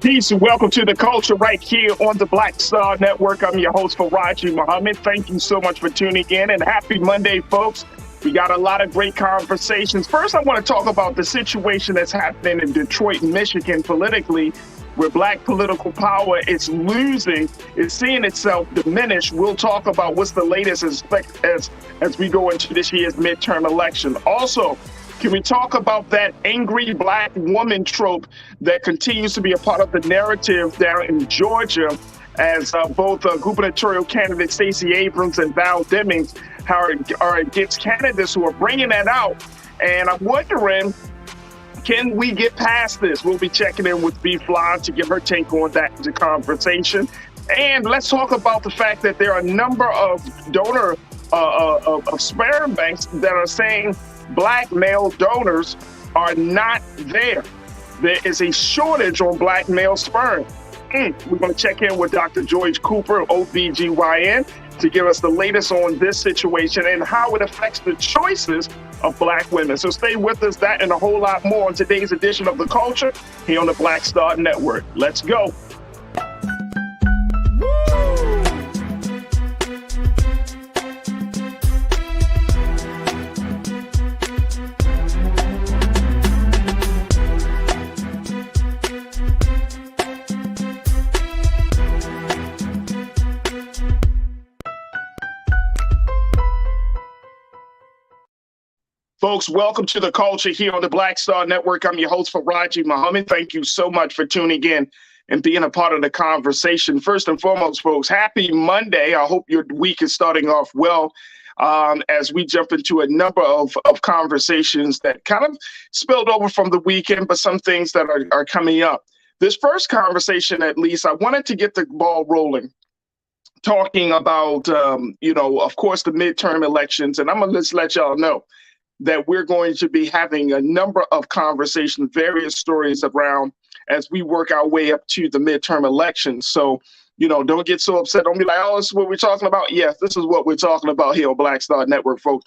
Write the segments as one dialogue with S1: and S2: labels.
S1: Peace and welcome to the culture right here on the Black Star Network. I'm your host, Farajii Muhammad. Thank you so much for tuning in, and happy Monday, folks. We got a lot of great conversations. First, I want to talk about the situation that's happening in Detroit, Michigan, politically, where Black political power is losing, is seeing itself diminish. We'll talk about what's the latest as we go into this year's midterm election. Also, can we talk about that angry Black woman trope that continues to be a part of the narrative down in Georgia as both gubernatorial candidate Stacey Abrams and Val Demings are against candidates who are bringing that out? And I'm wondering, can we get past this? We'll be checking in with B. Fly to get her take on that conversation. And let's talk about the fact that there are a number of donor of sperm banks that are saying Black male donors are not there. There is a shortage on Black male sperm. We're going to check in with Dr. George Cooper, OBGYN, to give us the latest on this situation and how it affects the choices of Black women. So stay with us, that and a whole lot more on today's edition of The Culture here on the Black Star Network. Let's go. Folks, welcome to the culture here on the Black Star Network. I'm your host, Farajii Muhammad. Thank you so much for tuning in and being a part of the conversation. First and foremost, folks, happy Monday. I hope your week is starting off well as we jump into a number of conversations that kind of spilled over from the weekend, but some things that are coming up. This first conversation, at least, I wanted to get the ball rolling, talking about, of course, the midterm elections. And I'm going to just let y'all know that we're going to be having a number of conversations, various stories around as we work our way up to the midterm elections. So, don't get so upset. Don't be like, oh, this is what we're talking about. Yes, this is what we're talking about here on Black Star Network, folks.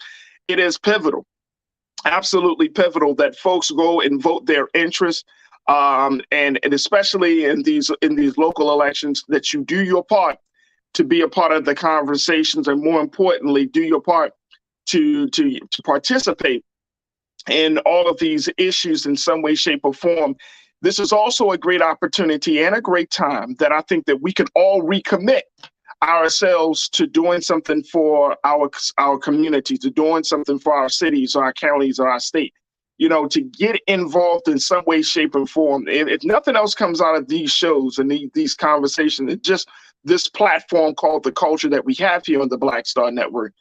S1: It is pivotal, absolutely pivotal that folks go and vote their interest, and especially in these local elections, that you do your part to be a part of the conversations, and more importantly, do your part to participate in all of these issues in some way, shape, or form. This is also a great opportunity and a great time that I think that we can all recommit ourselves to doing something for our community, to doing something for our cities or our counties or our state, to get involved in some way, shape, or form. If nothing else comes out of these shows and these conversations, it's just this platform called The Culture that we have here on the Black Star Network.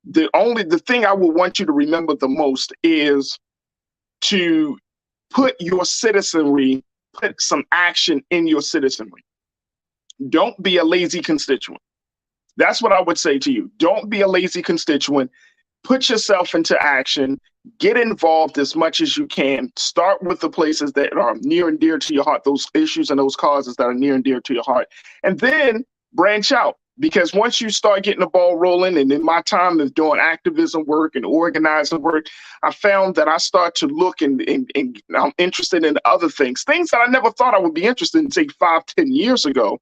S1: The thing I would want you to remember the most is to put some action in your citizenry. Don't be a lazy constituent. That's what I would say to you. Don't be a lazy constituent. Put yourself into action. Get involved as much as you can. Start with the places that are near and dear to your heart, those issues and those causes that are near and dear to your heart. And then branch out. Because once you start getting the ball rolling, and in my time of doing activism work and organizing work, I found that I start to look and I'm interested in other things that I never thought I would be interested in, say, 5-10 years ago.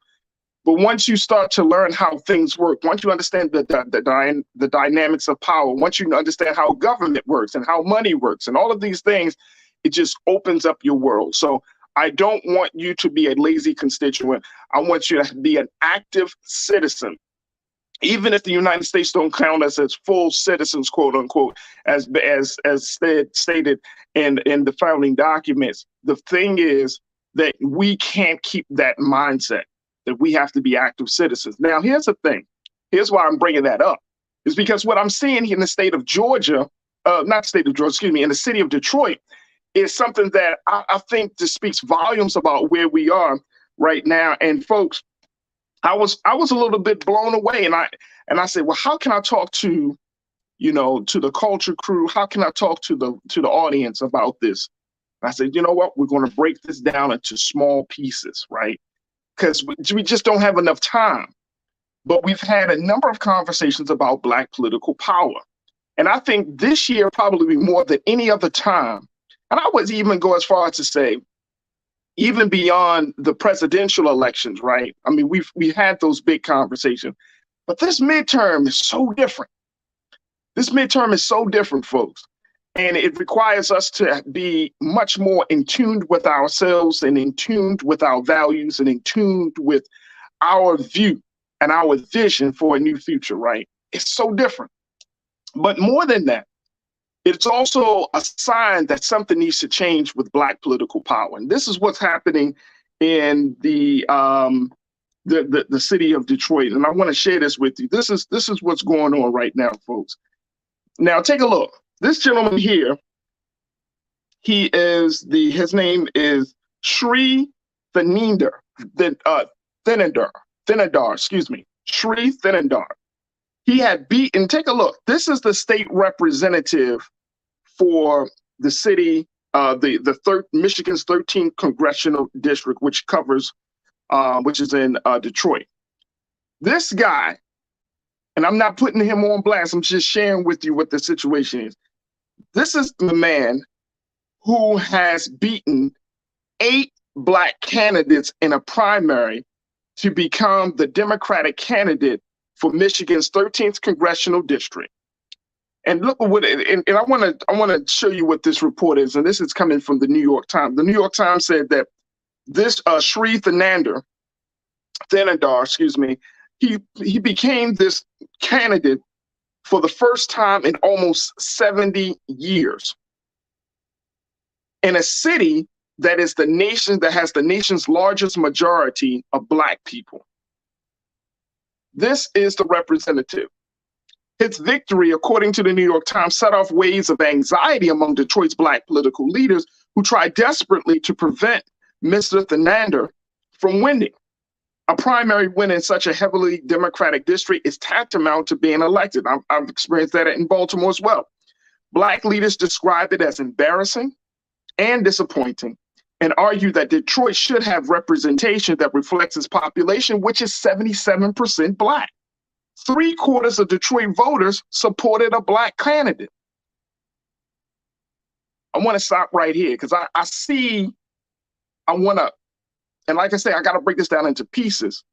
S1: But once you start to learn how things work, once you understand the dynamics of power, once you understand how government works and how money works and all of these things, it just opens up your world. So I don't want you to be a lazy constituent. I want you to be an active citizen. Even if the United States don't count us as full citizens, quote unquote, as stated in the founding documents, the thing is that we can't keep that mindset that we have to be active citizens. Now, here's the thing. Here's why I'm bringing that up. Is because what I'm seeing in the state of Georgia, in the city of Detroit, is something that I think just speaks volumes about where we are right now. And folks, I was a little bit blown away, and I said, well, how can I talk to the culture crew? How can I talk to the audience about this? And I said, you know what? We're going to break this down into small pieces, right? Because we just don't have enough time. But we've had a number of conversations about Black political power, and I think this year probably more than any other time. And I would even go as far as to say, even beyond the presidential elections, right? I mean, we had those big conversations, but this midterm is so different. This midterm is so different, folks. And it requires us to be much more in tune with ourselves and in tune with our values and in tune with our view and our vision for a new future, right? It's so different. But more than that, it's also a sign that something needs to change with Black political power. And this is what's happening in the city of Detroit. And I want to share this with you. This is what's going on right now, folks. Now, take a look. This gentleman here, his name is Sri Thinendar, excuse me, Sri Thinendar. He had beaten, take a look. This is the state representative for the city, Michigan's 13th congressional district, which covers, which is in Detroit. This guy, and I'm not putting him on blast, I'm just sharing with you what the situation is. This is the man who has beaten 8 Black candidates in a primary to become the Democratic candidate for Michigan's 13th congressional district. And look what and I want to show you what this report is. And this is coming from the New York Times. The New York Times said that this Sri Thinendar, excuse me, he became this candidate for the first time in almost 70 years in a city that has the nation's largest majority of Black people. This is the representative. His victory, according to the New York Times, set off waves of anxiety among Detroit's Black political leaders who tried desperately to prevent Mr. Thinendar from winning. A primary win in such a heavily Democratic district is tantamount to being elected. I've experienced that in Baltimore as well. Black leaders described it as embarrassing and disappointing and argue that Detroit should have representation that reflects its population, which is 77% Black. 3/4 of Detroit voters supported a Black candidate. I want to stop right here because I want to, and like I say, I got to break this down into pieces.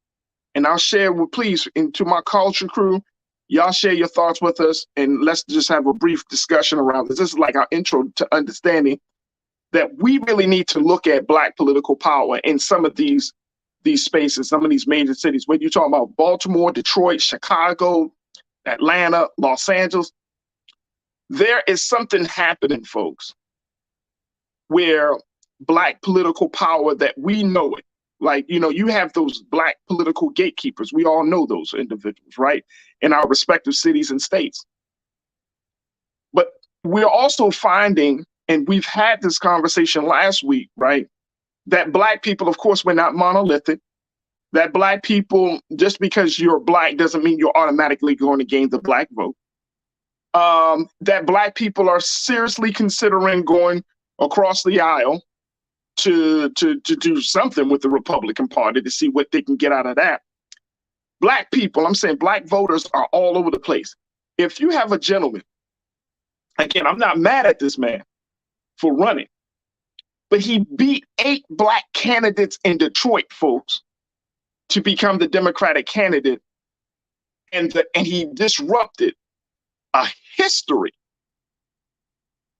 S1: And I'll share please, into my culture crew, y'all share your thoughts with us and let's just have a brief discussion around this. This is like our intro to understanding that we really need to look at Black political power in some of these spaces, some of these major cities. When you're talking about Baltimore, Detroit, Chicago, Atlanta, Los Angeles, there is something happening, folks, where Black political power that we know it. Like, you have those Black political gatekeepers. We all know those individuals, right? In our respective cities and states. But we're also finding, and we've had this conversation last week, right? That Black people, of course, we're not monolithic. That Black people, just because you're Black doesn't mean you're automatically going to gain the Black vote. That Black people are seriously considering going across the aisle to do something with the Republican Party to see what they can get out of that. Black people, I'm saying Black voters are all over the place. If you have a gentleman, again, I'm not mad at this man for running, but he beat 8 Black candidates in Detroit, folks, to become the Democratic candidate, and he disrupted a history.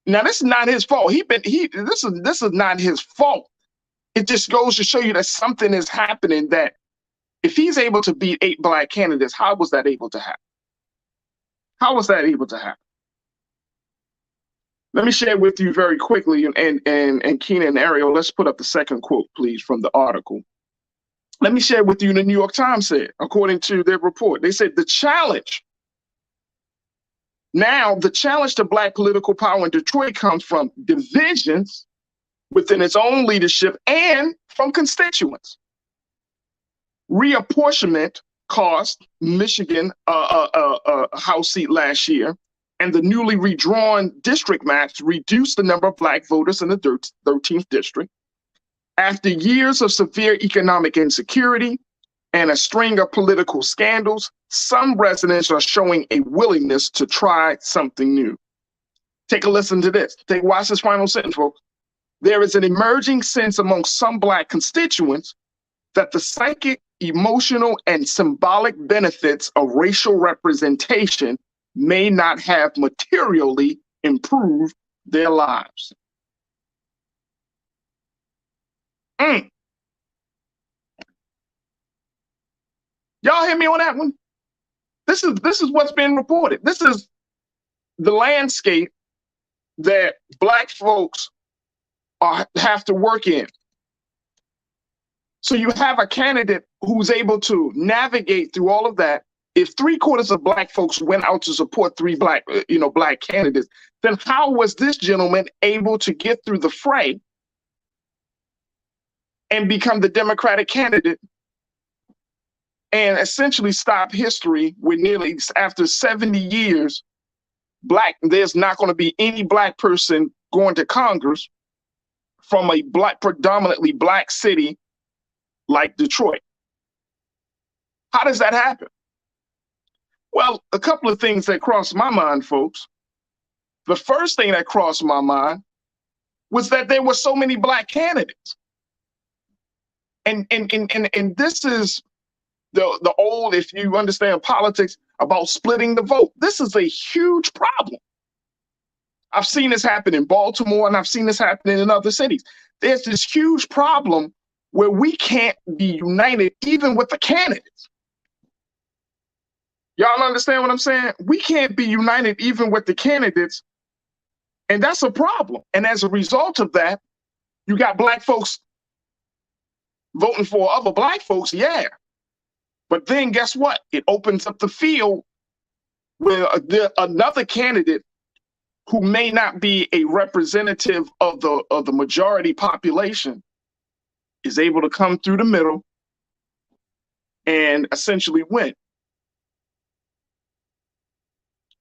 S1: Now, this is not his fault. This is not his fault. It just goes to show you that something is happening, that if he's able to beat 8 Black candidates, how was that able to happen? How was that able to happen? Let me share with you very quickly, and Keenan and Ariel, let's put up the second quote, please, from the article. Let me share with you, the New York Times said, according to their report, they said the challenge to Black political power in Detroit comes from divisions within its own leadership and from constituents. Reapportionment cost Michigan a House seat last year, and the newly redrawn district maps reduced the number of Black voters in the 13th district. After years of severe economic insecurity and a string of political scandals, some residents are showing a willingness to try something new. Take a listen to this. Watch this final sentence, folks. there is an emerging sense among some Black constituents that the psychic, emotional, and symbolic benefits of racial representation may not have materially improved their lives. Mm. Y'all hear me on that one? This is what's been reported. This is the landscape that Black folks have to work in. So you have a candidate who's able to navigate through all of that. If 3/4 of Black folks went out to support three Black candidates, then how was this gentleman able to get through the fray and become the Democratic candidate and essentially stop history with nearly, after 70 years, there's not going to be any Black person going to Congress from a predominantly Black city like Detroit? How does that happen? Well, a couple of things that crossed my mind, folks. The first thing that crossed my mind was that there were so many Black candidates. And this is the old, if you understand politics, about splitting the vote. This is a huge problem. I've seen this happen in Baltimore, and I've seen this happen in other cities. There's this huge problem where we can't be united even with the candidates. Y'all understand what I'm saying? We can't be united even with the candidates, and that's a problem. And as a result of that, you got Black folks voting for other Black folks, yeah. But then guess what? It opens up the field where another candidate who may not be a representative of the majority population is able to come through the middle and essentially win.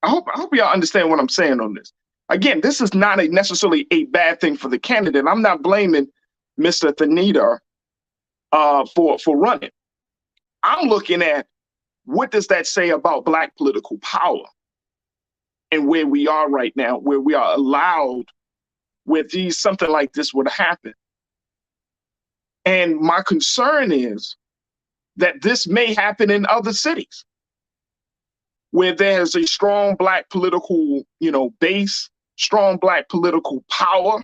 S1: I hope y'all understand what I'm saying on this. Again, this is not necessarily a bad thing for the candidate. I'm not blaming Mr. Thanida for running. I'm looking at, what does that say about Black political power and where we are right now, where we are allowed, where something like this would happen. And my concern is that this may happen in other cities where there's a strong Black political, base, strong Black political power.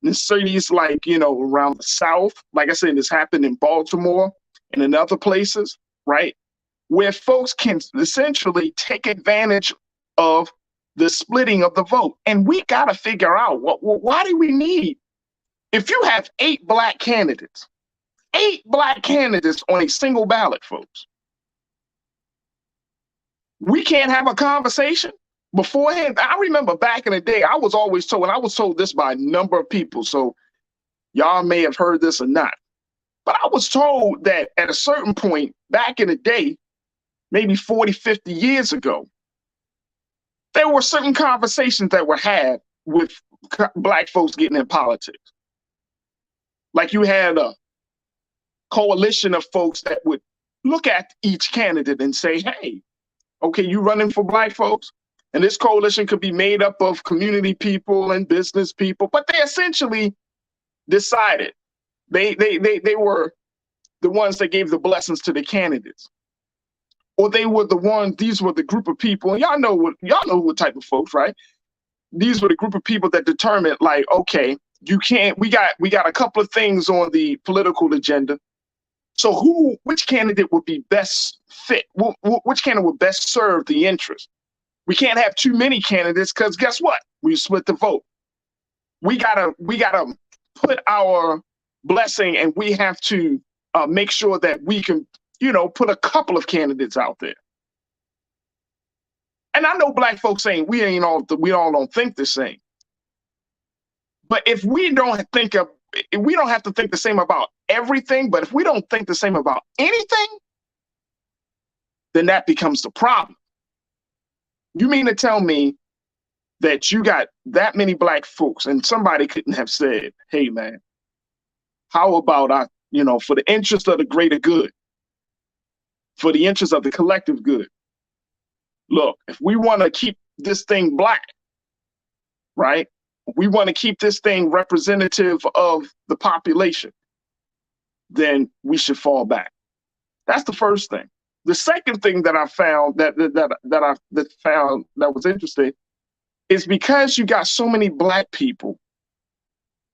S1: In cities like, around the South, like I said, this happened in Baltimore and in other places, right? Where folks can essentially take advantage of the splitting of the vote. And we got to figure out, why do we need, if you have 8 Black candidates on a single ballot, folks, we can't have a conversation beforehand. I remember back in the day, I was always told, and I was told this by a number of people, so y'all may have heard this or not, but I was told that at a certain point back in the day, maybe 40, 50 years ago, there were certain conversations that were had with Black folks getting in politics. Like you had a coalition of folks that would look at each candidate and say, hey, okay, you running for Black folks? And this coalition could be made up of community people and business people, but they essentially decided they were the ones that gave the blessings to the candidates. Or they were these were the group of people, and y'all know what type of folks, right? These were the group of people that determined, like, okay, we got a couple of things on the political agenda. So which candidate would be best fit? Which candidate would best serve the interest? We can't have too many candidates, because guess what? We split the vote. We gotta put our blessing, and we have to make sure that we can, put a couple of candidates out there. And I know Black folks saying we all don't think the same. But if we don't have to think the same about everything, but if we don't think the same about anything, then that becomes the problem. You mean to tell me that you got that many Black folks and somebody couldn't have said, hey man, how about for the interest of the greater good, for the interest of the collective good, look, if we want to keep this thing Black, right, we want to keep this thing representative of the population, then we should fall back. That's the first thing. The second thing that I found that was interesting is because you got so many Black people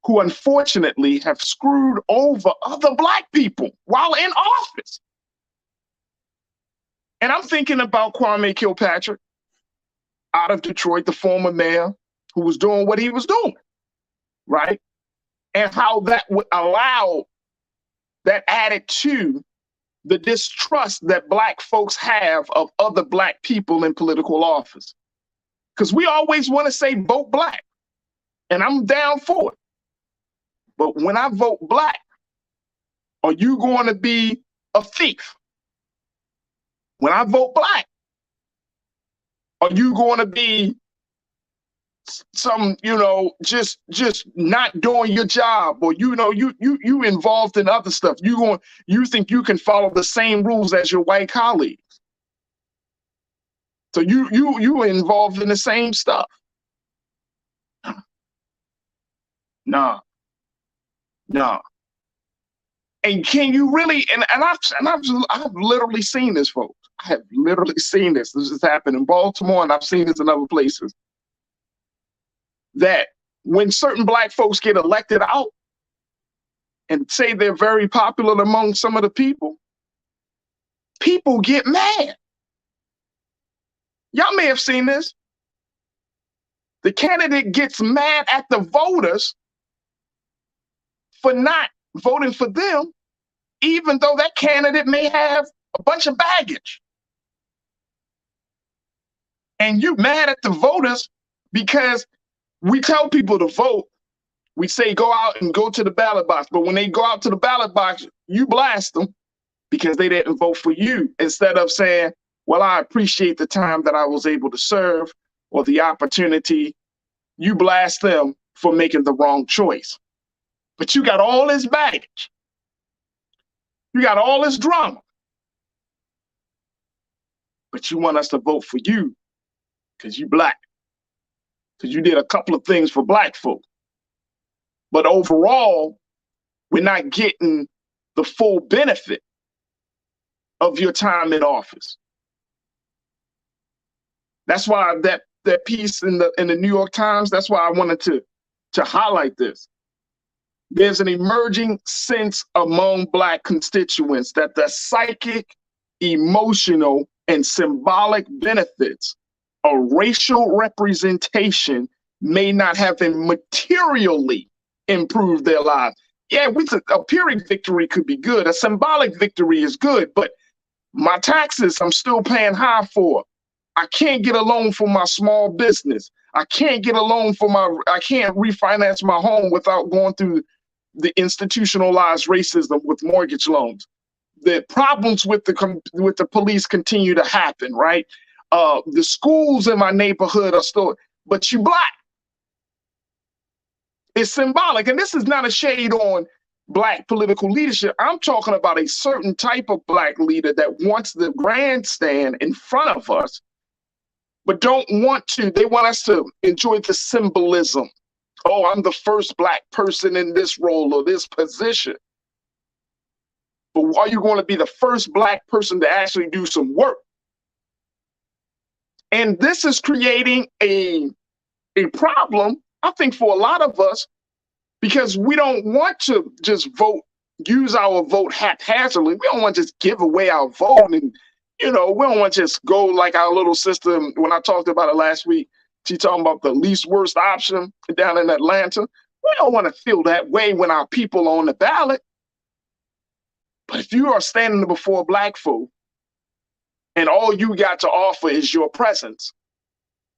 S1: who unfortunately have screwed over other Black people while in office. And I'm thinking about Kwame Kilpatrick out of Detroit, the former mayor who was doing what he was doing, right? And how that would allow, that added to the distrust that Black folks have of other Black people in political office. Because we always want to say vote Black, and I'm down for it. But when I vote Black, are you going to be a thief? When I vote Black, are you going to be some, just not doing your job, or you involved in other stuff? You think you can follow the same rules as your white colleagues? So you involved in the same stuff? Nah. And can you really? And I've literally seen this, folks. I have literally seen this. This has happened in Baltimore, and I've seen this in other places. That when certain Black folks get elected out and say they're very popular among some of the people get mad. Y'all may have seen this. The candidate gets mad at the voters for not voting for them, even though that candidate may have a bunch of baggage. And you mad at the voters because we tell people to vote. We say go out and go to the ballot box. But when they go out to the ballot box, you blast them because they didn't vote for you, instead of saying, well, I appreciate the time that I was able to serve or the opportunity. You blast them for making the wrong choice. But you got all this baggage. You got all this drama. But you want us to vote for you because you Black. Because you did a couple of things for Black folk. But overall, we're not getting the full benefit of your time in office. That's why that piece in the New York Times, that's why I wanted to highlight this. There's an emerging sense among Black constituents that the psychic, emotional, and symbolic benefits of racial representation may not have materially improved their lives. Yeah, a Pyrrhic victory could be good. A symbolic victory is good, but my taxes, I'm still paying high for. I can't get a loan for my small business. I can't get a loan I can't refinance my home without going through the institutionalized racism with mortgage loans. The problems with the police continue to happen, right? The schools in my neighborhood are still, but you Black. It's symbolic. And this is not a shade on Black political leadership. I'm talking about a certain type of Black leader that wants the grandstand in front of us, but they want us to enjoy the symbolism. Oh, I'm the first Black person in this role or this position. But are you going to be the first Black person to actually do some work? And this is creating a problem, I think, for a lot of us, because we don't want to just use our vote haphazardly. We don't want to just give away our vote. And, we don't want to just go like our little sister, when I talked about it last week, she talking about the least worst option down in Atlanta. We don't want to feel that way when our people are on the ballot. But if you are standing before Black folk and all you got to offer is your presence,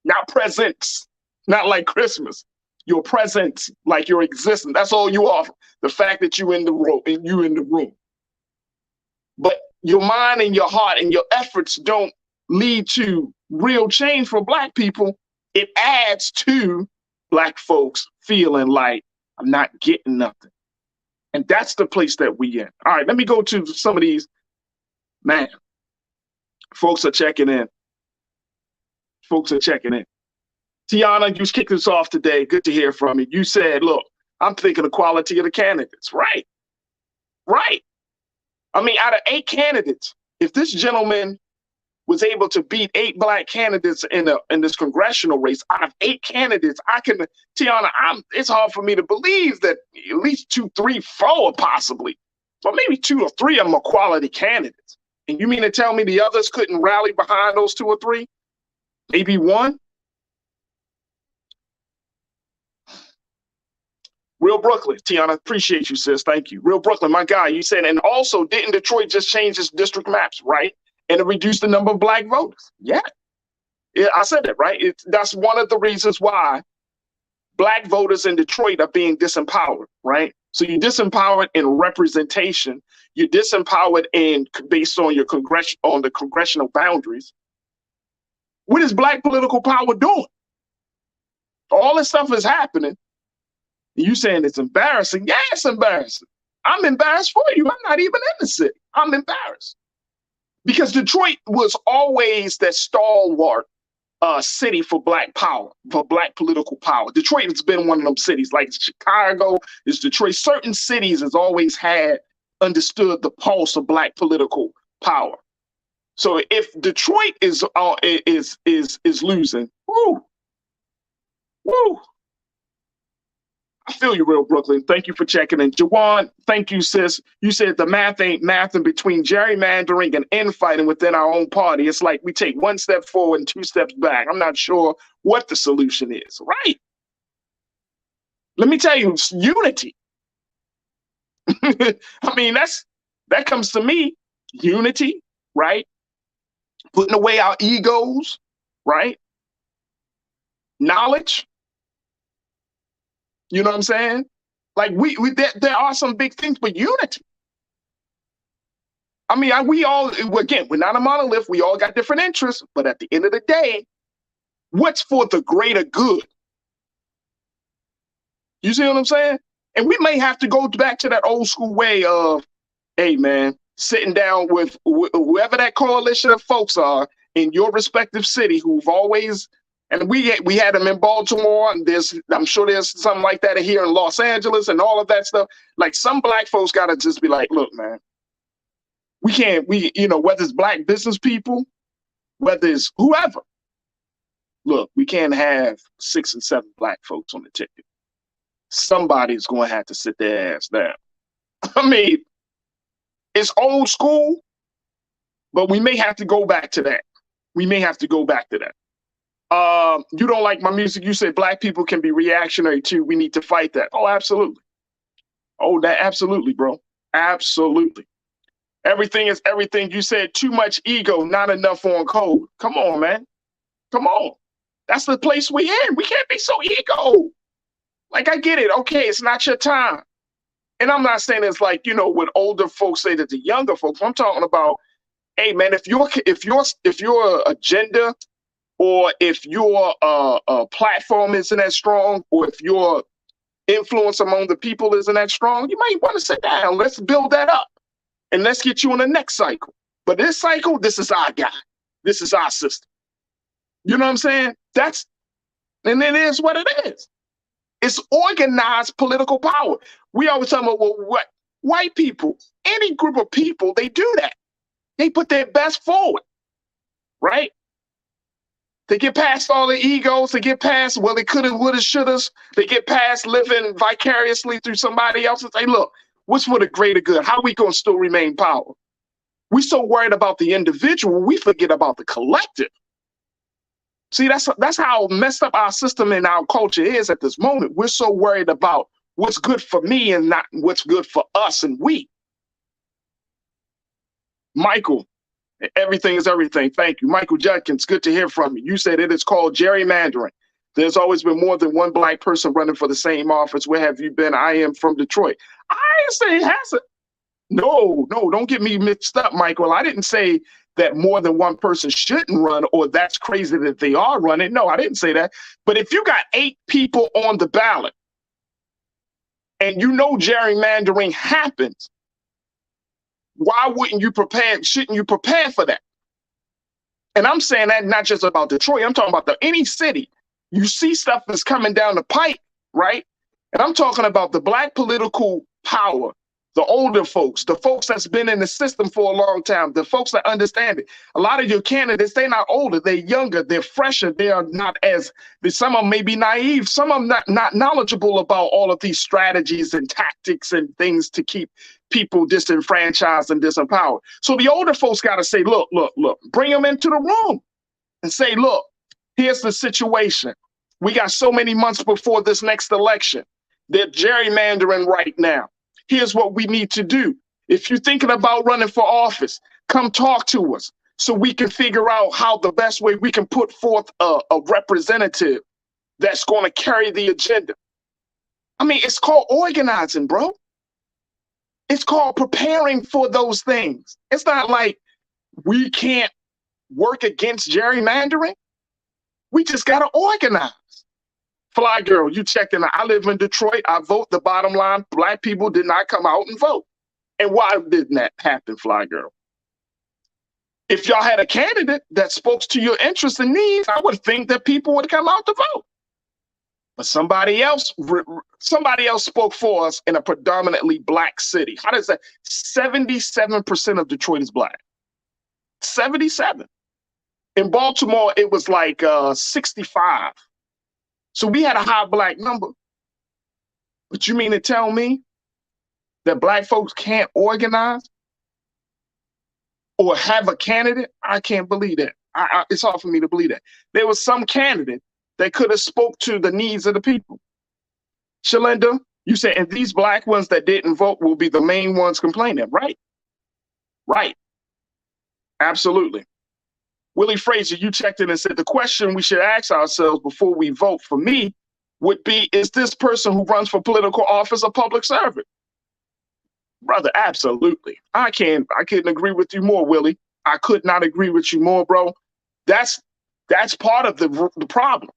S1: not presents, not like Christmas, your presence, like your existence, that's all you offer. The fact that you in the room. But your mind and your heart and your efforts don't lead to real change for Black people. It adds to Black folks feeling like, I'm not getting nothing. And that's the place that we in. All right, let me go to some of these. Man, folks are checking in. Tiana, you kicked us off today. Good to hear from you. You said, look, I'm thinking the quality of the candidates. Right. Right. I mean, out of 8 candidates, if this gentleman was able to beat 8 black candidates in this congressional race, out of 8 candidates, Tiana, it's hard for me to believe that at least 2, 3, 4 possibly, or maybe 2 or 3 of them are quality candidates. And you mean to tell me the others couldn't rally behind those 2 or 3? Maybe 1? Real Brooklyn, Tiana, appreciate you, sis. Thank you. Real Brooklyn, my guy, you said, and also didn't Detroit just change its district maps, right? And it reduced the number of black voters. Yeah, I said that, right? That's one of the reasons why black voters in Detroit are being disempowered, right? So you're disempowered in representation. You're disempowered based on the congressional boundaries. What is black political power doing? All this stuff is happening. You saying it's embarrassing? Yeah, it's embarrassing. I'm embarrassed for you. I'm not even in the city. I'm embarrassed. Because Detroit was always that stalwart city for black power, for black political power. Detroit has been one of them cities, like Chicago is Detroit. Certain cities has always understood the pulse of black political power. So if Detroit is losing, woo. I feel you, Real Brooklyn. Thank you for checking in. Jawan, thank you, sis. You said the math ain't mathing between gerrymandering and infighting within our own party. It's like we take 1 step forward and 2 steps back. I'm not sure what the solution is. Right. Let me tell you, it's unity. I mean, that comes to me, unity, right? Putting away our egos, right? Knowledge. You know what I'm saying? Like there are some big things, but unity. I mean, we all, again, we're not a monolith. We all got different interests, but at the end of the day, what's for the greater good? You see what I'm saying? And we may have to go back to that old school way of, hey man, sitting down with whoever that coalition of folks are in your respective city who've always. And we had them in Baltimore, and I'm sure there's something like that here in Los Angeles and all of that stuff. Like some black folks gotta just be like, look, man, whether it's black business people, whether it's whoever, look, we can't have 6 and 7 black folks on the ticket. Somebody's gonna have to sit their ass down. I mean, it's old school, but we may have to go back to that. You don't like my music. You say black people can be reactionary too. We need to fight that. Oh, absolutely. Oh, that absolutely, bro. Absolutely. Everything is everything. You said too much ego, not enough on code. Come on, man. Come on. That's the place we in. We can't be so ego. Like, I get it. Okay, it's not your time. And I'm not saying it's like, what older folks say to the younger folks. I'm talking about, hey, man, if your agenda or if your platform isn't as strong, or if your influence among the people isn't that strong, you might want to sit down. Let's build that up. And let's get you in the next cycle. But this cycle, this is our guy. This is our system. You know what I'm saying? And it is what it is. It's organized political power. We always talk about, well, what white people, any group of people, they do that. They put their best forward, right? They get past all the egos. They get past, well, they coulda, woulda, shouldas. They get past living vicariously through somebody else and say, look, what's for the greater good? How are we going to still remain power? We're so worried about the individual, we forget about the collective. See, that's how messed up our system and our culture is at this moment. We're so worried about what's good for me and not what's good for us and we. Michael, everything is everything. Thank you. Michael Judkins, good to hear from you. You said it is called gerrymandering. There's always been more than one black person running for the same office. Where have you been? I am from Detroit. I didn't say it hasn't. No, don't get me mixed up, Michael. I didn't say that more than one person shouldn't run or that's crazy that they are running. No, I didn't say that. But if you got 8 people on the ballot and gerrymandering happens, why shouldn't you prepare for that? And I'm saying that not just about Detroit. I'm talking about any city. You see stuff that's coming down the pipe, right? And I'm talking about the black political power, the older folks, the folks that's been in the system for a long time, the folks that understand it. A lot of your candidates, they're not older, they're younger, they're fresher, they are not as, some of them may be naive, some of them not knowledgeable about all of these strategies and tactics and things to keep people disenfranchised and disempowered. So the older folks got to say, look, bring them into the room and say, look, here's the situation. We got so many months before this next election. They're gerrymandering right now. Here's what we need to do. If you're thinking about running for office, come talk to us so we can figure out how the best way we can put forth a representative that's going to carry the agenda. I mean, it's called organizing, bro. It's called preparing for those things. It's not like we can't work against gerrymandering. We just got to organize. Fly girl, you checked in. I live in Detroit. I vote. The bottom line, black people did not come out and vote. And why didn't that happen, Fly girl? If y'all had a candidate that spoke to your interests and needs, I would think that people would come out to vote. But somebody else spoke for us in a predominantly black city. How does that? 77% of Detroit is black. 77. In Baltimore, it was like 65. So we had a high black number. But you mean to tell me that black folks can't organize or have a candidate? I can't believe that. It's hard for me to believe that. There was some candidate that could have spoke to the needs of the people. Shalinda, you said, and these black ones that didn't vote will be the main ones complaining, right? Right. Absolutely. Willie Frazier, you checked in and said, the question we should ask ourselves before we vote for me would be, is this person who runs for political office a public servant? Brother, absolutely. I couldn't agree with you more, Willie. I could not agree with you more, bro. That's part of the problem.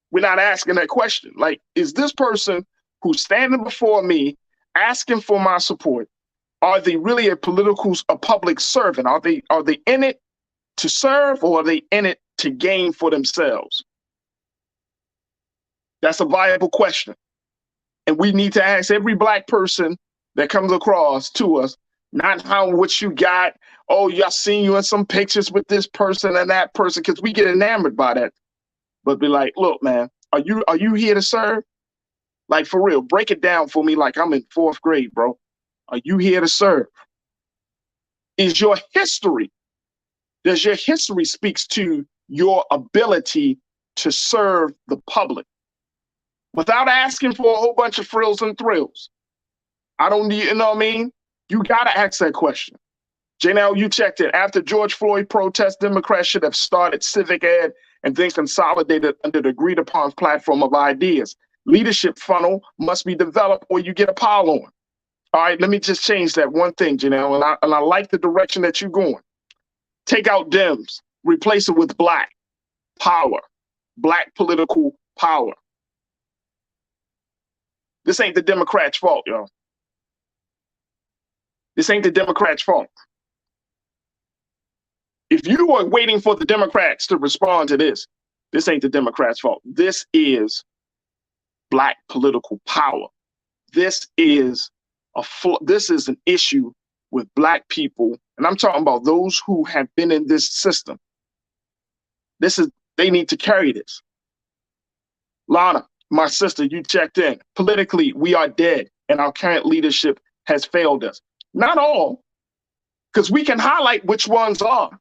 S1: We're not asking that question. Like, is this person who's standing before me asking for my support, are they really a public servant? Are they in it to serve, or are they in it to gain for themselves? That's a viable question. And we need to ask every black person that comes across to us, not what you got. Oh, y'all seen you in some pictures with this person and that person, because we get enamored by that. But be like, look, man, are you here to serve? Like, for real, break it down for me like I'm in 4th grade, bro. Are you here to serve? Does your history speaks to your ability to serve the public without asking for a whole bunch of frills and thrills? I don't need, you know what I mean? You got to ask that question. Janelle, you checked it. After George Floyd protests, Democrats should have started civic ed and then consolidated under the agreed upon platform of ideas. Leadership funnel must be developed or you get a pile on. All right, let me just change that one thing, Janelle, and I like the direction that you're going. Take out Dems, replace it with black power, black political power. This ain't the Democrats' fault, y'all. This ain't the Democrats' fault. If you are waiting for the Democrats to respond to this ain't the Democrats' fault. This is black political power. This is an issue with black people, and I'm talking about those who have been in this system. They need to carry this. Lana, my sister, you checked in. Politically, we are dead, and our current leadership has failed us. Not all, because we can highlight which ones are.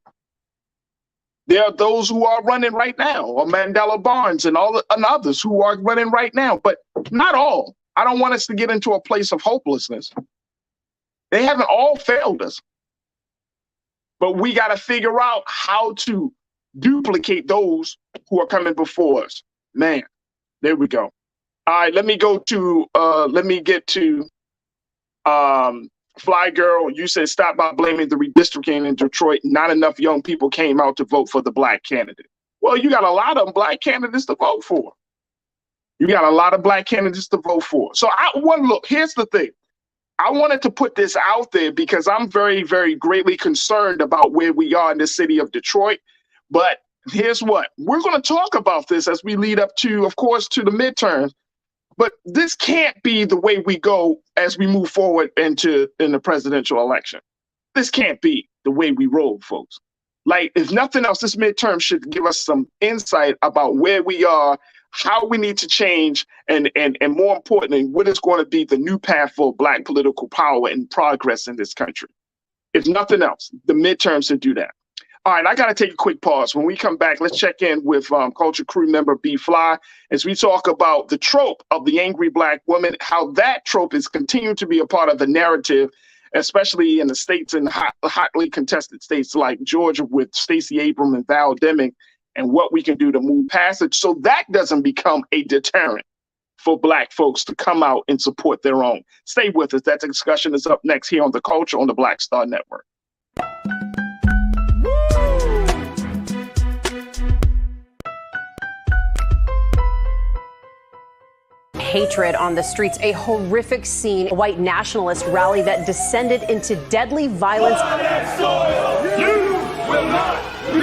S1: There are those who are running right now, or Mandela Barnes and others who are running right now, but not all. I don't want us to get into a place of hopelessness. They haven't all failed us, but we got to figure out how to duplicate those who are coming before us. Man, there we go. All right, let me get to Fly Girl. You said stop by blaming the redistricting in Detroit. Not enough young people came out to vote for the black candidate. Well, you got a lot of black candidates to vote for. So look, here's the thing. I wanted to put this out there because I'm very, very greatly concerned about where we are in the city of Detroit. But here's what we're going to talk about this as we lead up to, of course, to the midterms. But this can't be the way we go as we move forward in the presidential election. This can't be the way we roll, folks. Like, if nothing else, this midterm should give us some insight about where we are, how we need to change, and more importantly, what is going to be the new path for Black political power and progress in this country. If nothing else, the midterms should do that. All right, I got to take a quick pause. When we come back, let's check in with Culture Crew member B Fly as we talk about the trope of the angry Black woman, how that trope is continuing to be a part of the narrative, especially in the states and hotly contested states like Georgia with Stacey Abrams and Val Deming, and what we can do to move past it so that doesn't become a deterrent for Black folks to come out and support their own. Stay with us. That discussion is up next here on The Culture on the Black Star Network.
S2: Hatred on the streets, a horrific scene, a white nationalist rally that descended into deadly violence.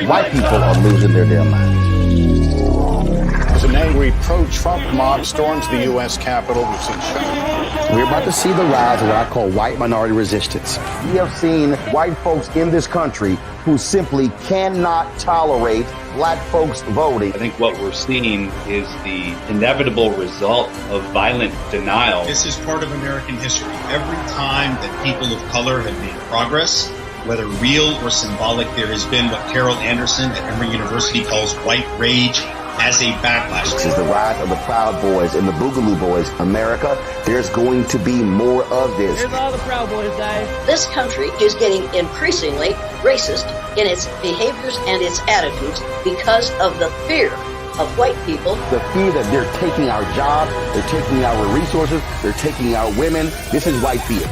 S3: White people are losing their damn minds.
S4: As an angry pro-Trump mob storms the U.S. Capitol, we've seen shootings.
S3: We're about to see the rise of what I call white minority resistance. We have seen white folks in this country who simply cannot tolerate Black folks voting.
S5: I think what we're seeing is the inevitable result of violent denial.
S6: This is part of American history. Every time that people of color have made progress, whether real or symbolic, there has been what Carol Anderson at Emory University calls white rage as a backlash.
S3: This is the rise of the Proud Boys and the Boogaloo Boys. America, there's going to be more of this.
S7: Here's all the Proud Boys, guys.
S8: This country is getting increasingly racist in its behaviors and its attitudes because of the fear of white people.
S3: The fear that they're taking our jobs, they're taking our resources, they're taking our women. This is white fear.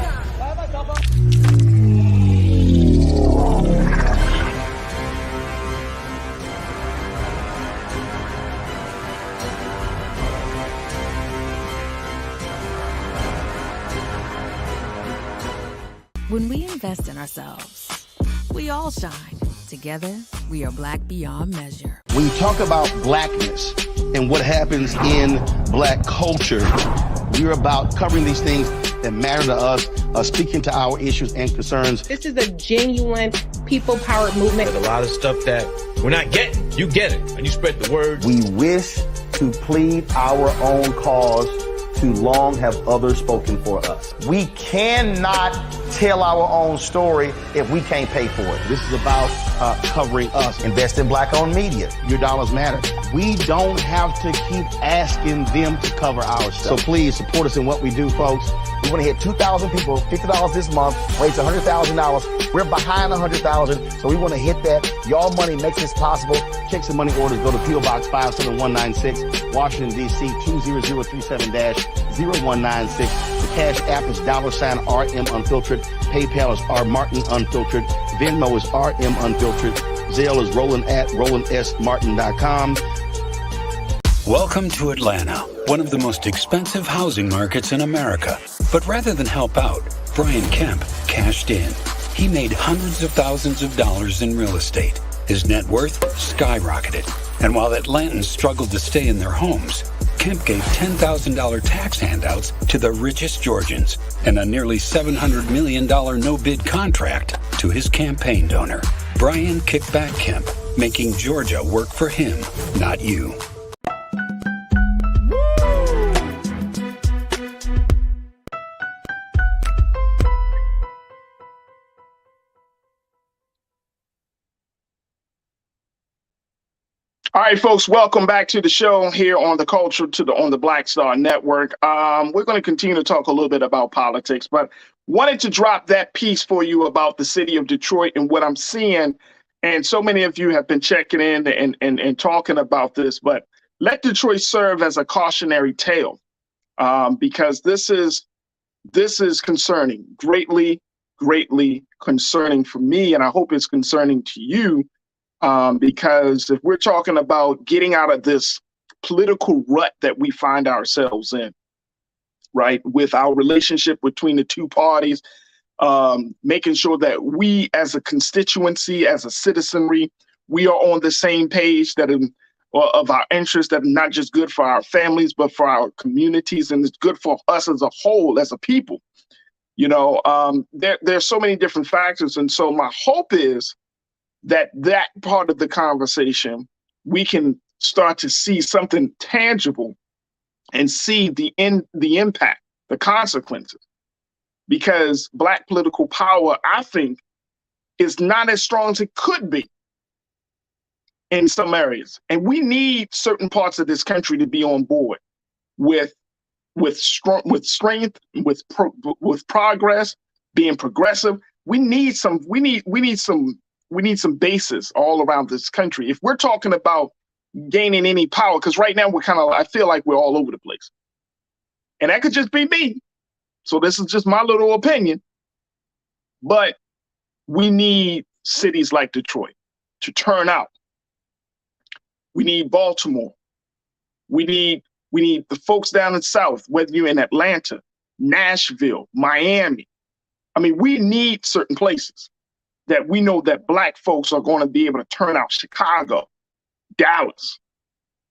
S9: When we invest in ourselves, we all shine. Together, we are Black beyond measure.
S3: When you talk about Blackness and what happens in Black culture, we're about covering these things that matter to us, speaking to our issues and concerns.
S7: This is a genuine people-powered movement.
S10: There's a lot of stuff that we're not getting. You get it, and you spread the word.
S3: We wish to plead our own cause. Too long have others spoken for us. We cannot tell our own story if we can't pay for it. This is about covering us. Invest in Black-owned media. Your dollars matter. We don't have to keep asking them to cover our stuff. So please support us in what we do, folks. We want to hit 2,000 people, $50 this month, raise $100,000. We're behind 100,000, so we want to hit that. Y'all money makes this possible. Check some money orders. Go to P.O. Box 57196, Washington, D.C. 20037-0196. The Cash App is $RM Unfiltered. PayPal is R Martin Unfiltered. Venmo is RM Unfiltered. Zelle is Roland at RolandSMartin.com.
S11: Welcome to Atlanta, one of the most expensive housing markets in America. But rather than help out, Brian Kemp cashed in. He made hundreds of thousands of dollars in real estate. His net worth skyrocketed. And while Atlantans struggled to stay in their homes, Kemp gave $10,000 tax handouts to the richest Georgians and a nearly $700 million no-bid contract to his campaign donor, Brian Kickback Kemp, making Georgia work for him, not you.
S1: All right, folks, welcome back to the show here on the Culture on the Black Star Network. We're going to continue to talk a little bit about politics, but wanted to drop that piece for you about the city of Detroit and what I'm seeing. And so many of you have been checking in and talking about this, but let Detroit serve as a cautionary tale, because this is concerning, greatly concerning for me, and I hope it's concerning to you. Because if we're talking about getting out of this political rut that we find ourselves in, right, with our relationship between the two parties, making sure that we as a constituency, as a citizenry, we are on the same page of our interests that are not just good for our families, but for our communities, and it's good for us as a whole, as a people. There's so many different factors. And so my hope is that part of the conversation, we can start to see something tangible and see the impact, the consequences. Because Black political power, I think, is not as strong as it could be in some areas. And we need certain parts of this country to be on board with strength, with progress, being progressive. We need some bases all around this country. If we're talking about gaining any power, because right now I feel like we're all over the place. And that could just be me. So this is just my little opinion. But we need cities like Detroit to turn out. We need Baltimore. We need the folks down in the South, whether you're in Atlanta, Nashville, Miami. I mean, we need certain places that we know that Black folks are going to be able to turn out. Chicago, Dallas.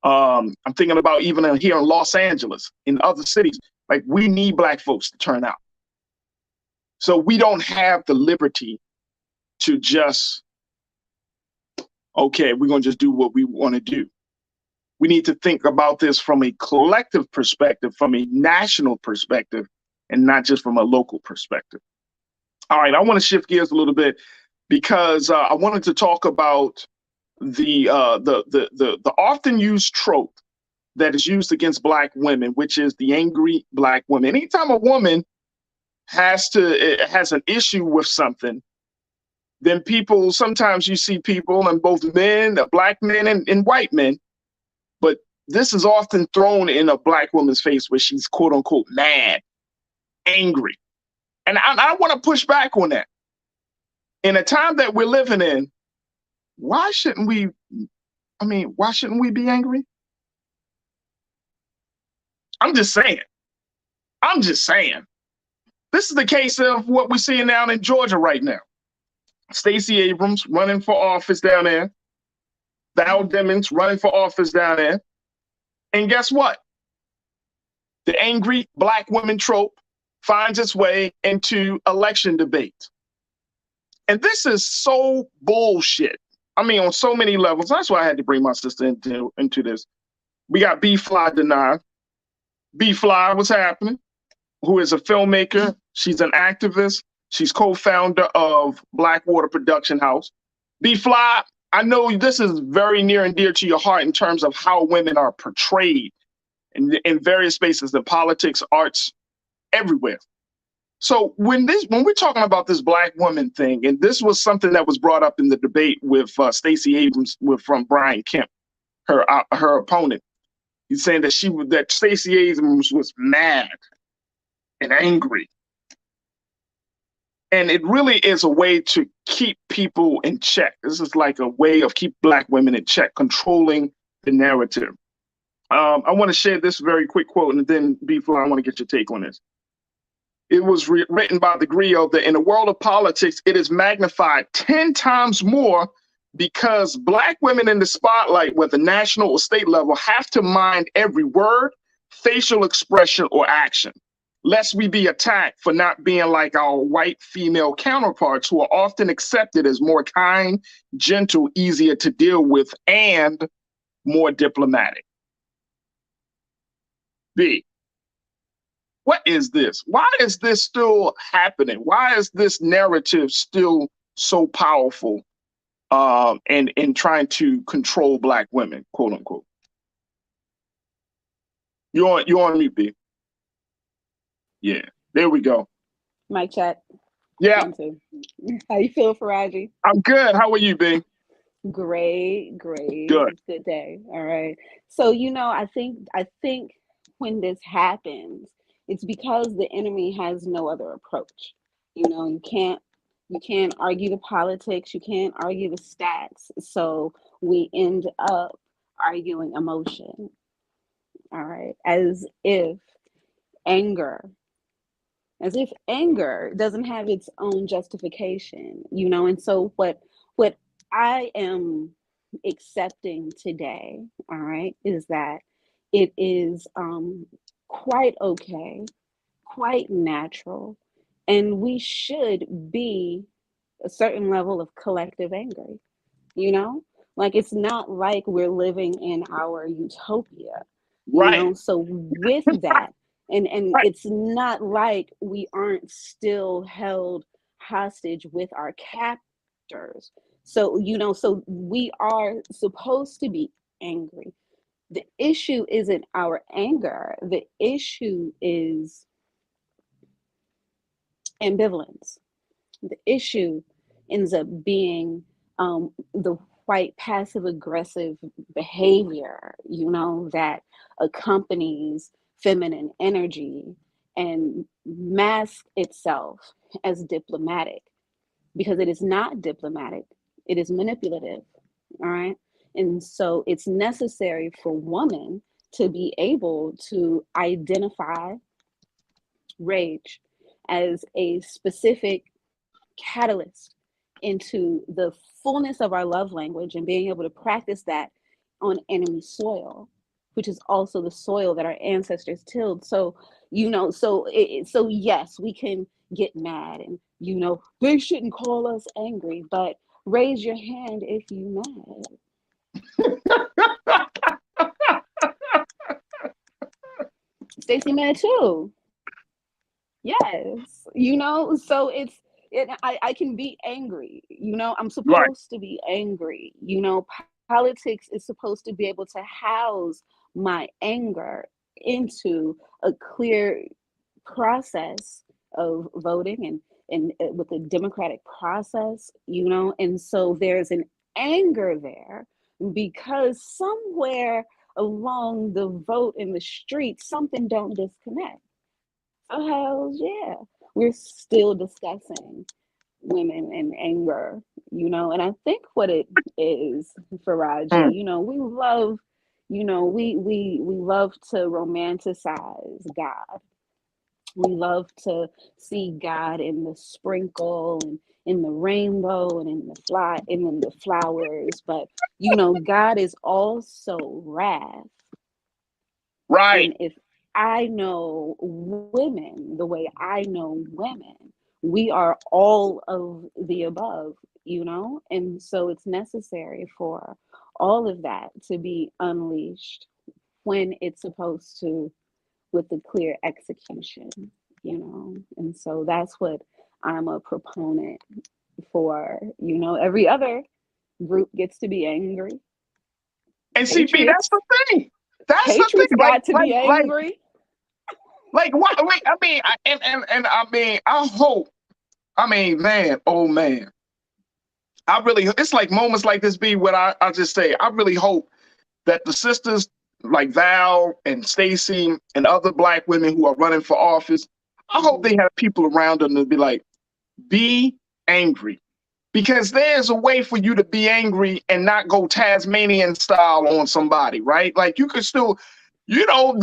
S1: I'm thinking about even here in Los Angeles, in other cities. Like, we need Black folks to turn out. So we don't have the liberty to just, okay, we're going to just do what we want to do. We need to think about this from a collective perspective, from a national perspective, and not just from a local perspective. All right, I want to shift gears a little bit because I wanted to talk about the often used trope that is used against Black women, which is the angry Black woman. Anytime a woman has an issue with something, then sometimes you see people, and both men, Black men and white men, but this is often thrown in a Black woman's face where she's quote unquote mad, angry. And I want to push back on that. In a time that we're living in, why shouldn't we be angry? I'm just saying. This is the case of what we're seeing down in Georgia right now. Stacey Abrams running for office down there. Val Demings running for office down there. And guess what? The angry Black women trope finds its way into election debate. And this is so bullshit. I mean, on so many levels. That's why I had to bring my sister into this. We got B-Fly denied. B-Fly, what's happening? Who is a filmmaker. She's an activist. She's co-founder of Blackwater Production House. B-Fly, I know this is very near and dear to your heart in terms of how women are portrayed in various spaces, in politics, arts, everywhere. So when we're talking about this Black woman thing, and this was something that was brought up in the debate with Stacey Abrams from Brian Kemp, her opponent. He's saying that Stacey Abrams was mad and angry. And it really is a way to keep people in check. This is like a way of keep Black women in check, controlling the narrative. I want to share this very quick quote, and then B-Fly, I want to get your take on this. It was written by the griot that in the world of politics, it is magnified 10 times more because Black women in the spotlight, whether national or state level, have to mind every word, facial expression, or action, lest we be attacked for not being like our white female counterparts who are often accepted as more kind, gentle, easier to deal with, and more diplomatic. B, what is this? Why is this still happening? Why is this narrative still so powerful in trying to control Black women, quote unquote? You're on mute, B. Yeah, there we go.
S12: Mic check.
S1: Yeah.
S12: How you feel, Farajii?
S1: I'm good. How are you, B?
S12: Great.
S1: Good.
S12: Good day. All right. So, I think when this happens, it's because the enemy has no other approach. You can't argue the politics, you can't argue the stats. So we end up arguing emotion. All right. As if anger doesn't have its own justification, and so what I am accepting today, all right, is that it is quite okay, quite natural, and we should be a certain level of collective angry, you know? Like, it's not like we're living in our utopia, you
S1: Right.
S12: know? So with that, and
S1: Right.
S12: it's not like we aren't still held hostage with our captors. So, you know, so we are supposed to be angry. The issue isn't our anger. The issue is ambivalence. The issue ends up being the white passive aggressive behavior, you know, that accompanies feminine energy and masks itself as diplomatic, because it is not diplomatic, it is manipulative. All right. And so it's necessary for women to be able to identify rage as a specific catalyst into the fullness of our love language, and being able to practice that on enemy soil, which is also the soil that our ancestors tilled. So, you know, so yes, we can get mad, and, you know, they shouldn't call us angry, but raise your hand if you mad. Stacey mad too. Yes, you know, so I can be angry, you know, I'm
S1: Right.
S12: supposed to be angry, you know, politics is supposed to be able to house my anger into a clear process of voting, and with a democratic process, you know, and so there's an anger there because somewhere along the vote in the street, something don't disconnect. Oh, hells yeah. We're still discussing women and anger, you know, and I think what it is, Farajii, you know, we love, you know, we love to romanticize God. We love to see God in the sprinkle and in the rainbow and in the flowers, but you know, God is also wrath.
S1: Right.
S12: And if I know women the way I know women, we are all of the above, you know? And so it's necessary for all of that to be unleashed when it's supposed to, with the clear execution, you know? And so that's what I'm a proponent for, you know? Every other group gets to be angry.
S1: And see, B, that's
S12: Patriots,
S1: the thing. That's the thing.
S12: patriots got to be angry.
S1: What? I mean, and I mean, I hope. I mean, man, oh man, I really. It's like moments like this, B. What I just say, I really hope that the sisters like Val and Stacey and other Black women who are running for office, I hope they have people around them to be like, be angry. Because there's a way for you to be angry and not go Tasmanian style on somebody, right? Like you could still, you know,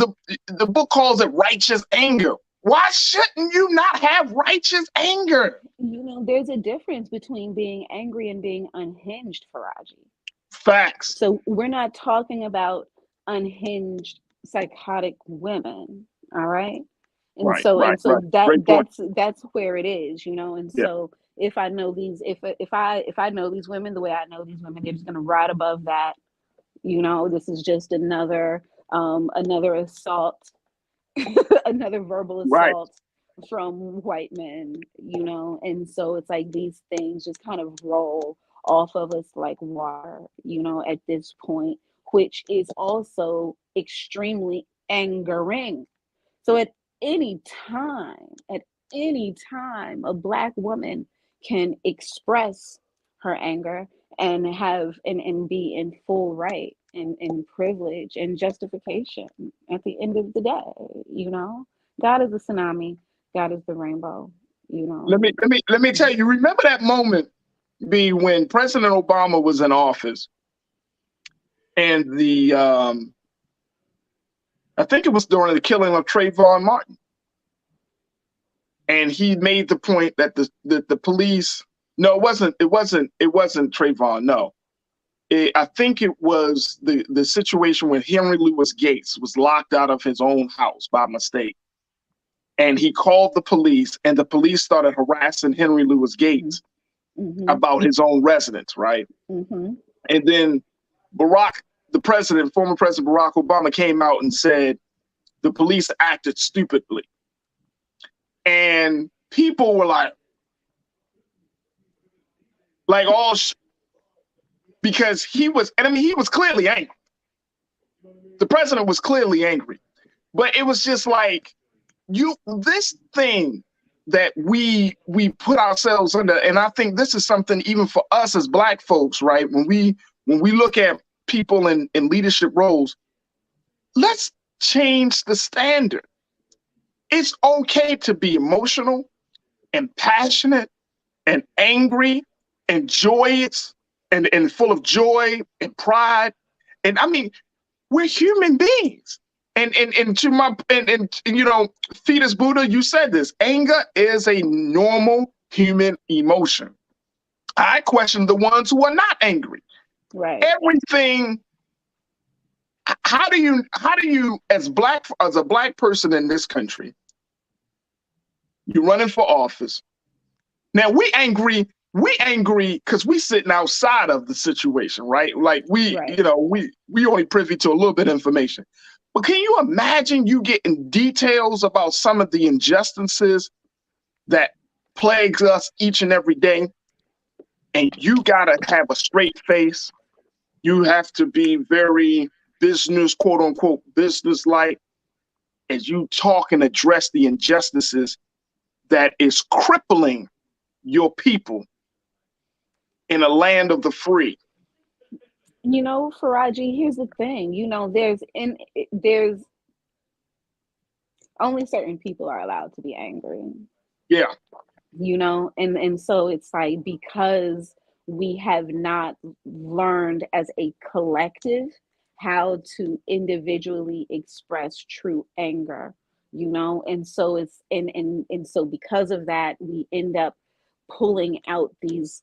S1: the book calls it righteous anger. Why shouldn't you not have righteous anger?
S12: You know, there's a difference between being angry and being unhinged, Farajii.
S1: Facts.
S12: So we're not talking about unhinged psychotic women, all right? And
S1: Right.
S12: so
S1: Great point.
S12: that's where it is, you know. And
S1: Yeah.
S12: so if I know these, if I know these women the way I know these women, they're just gonna ride above that. You know, this is just another assault, another verbal
S1: Right.
S12: assault from white men, you know. And so it's like these things just kind of roll off of us like water, you know, at this point, which is also extremely angering. So at any time, a Black woman can express her anger and and be in full right and privilege and justification at the end of the day, you know. God is the tsunami, God is the rainbow, you know.
S1: Let me tell you, remember that moment, B, when President Obama was in office and I think it was during the killing of Trayvon Martin. And he made the point that the police, no, it wasn't Trayvon, no. I think it was the situation when Henry Louis Gates was locked out of his own house by mistake. And he called the police, and the police started harassing Henry Louis Gates about his own residence, right? And then the president, former President Barack Obama, came out and said the police acted stupidly. And people were like because he was clearly angry. The president was clearly angry. But it was just like, this thing that we put ourselves under, and I think this is something even for us as Black folks, right? When we look at people in leadership roles, let's change the standard. It's okay to be emotional and passionate and angry and joyous and full of joy and pride. And I mean, we're human beings. And you know, Fetus Buddha, you said this. Anger is a normal human emotion. I question the ones who are not angry.
S12: Right.
S1: Everything. How do you as a Black person in this country, you're running for office. Now we angry because we sitting outside of the situation, right? Like you know, we only privy to a little bit of information. But can you imagine you getting details about some of the injustices that plagues us each and every day? And you gotta have a straight face. You have to be very business, quote unquote, business-like, as you talk and address the injustices that is crippling your people in a land of the free.
S12: You know, Farajii, here's the thing. You know, there's only certain people are allowed to be angry.
S1: Yeah.
S12: You know, and so it's like, because we have not learned as a collective how to individually express true anger, you know, and so it's and so because of that, we end up pulling out these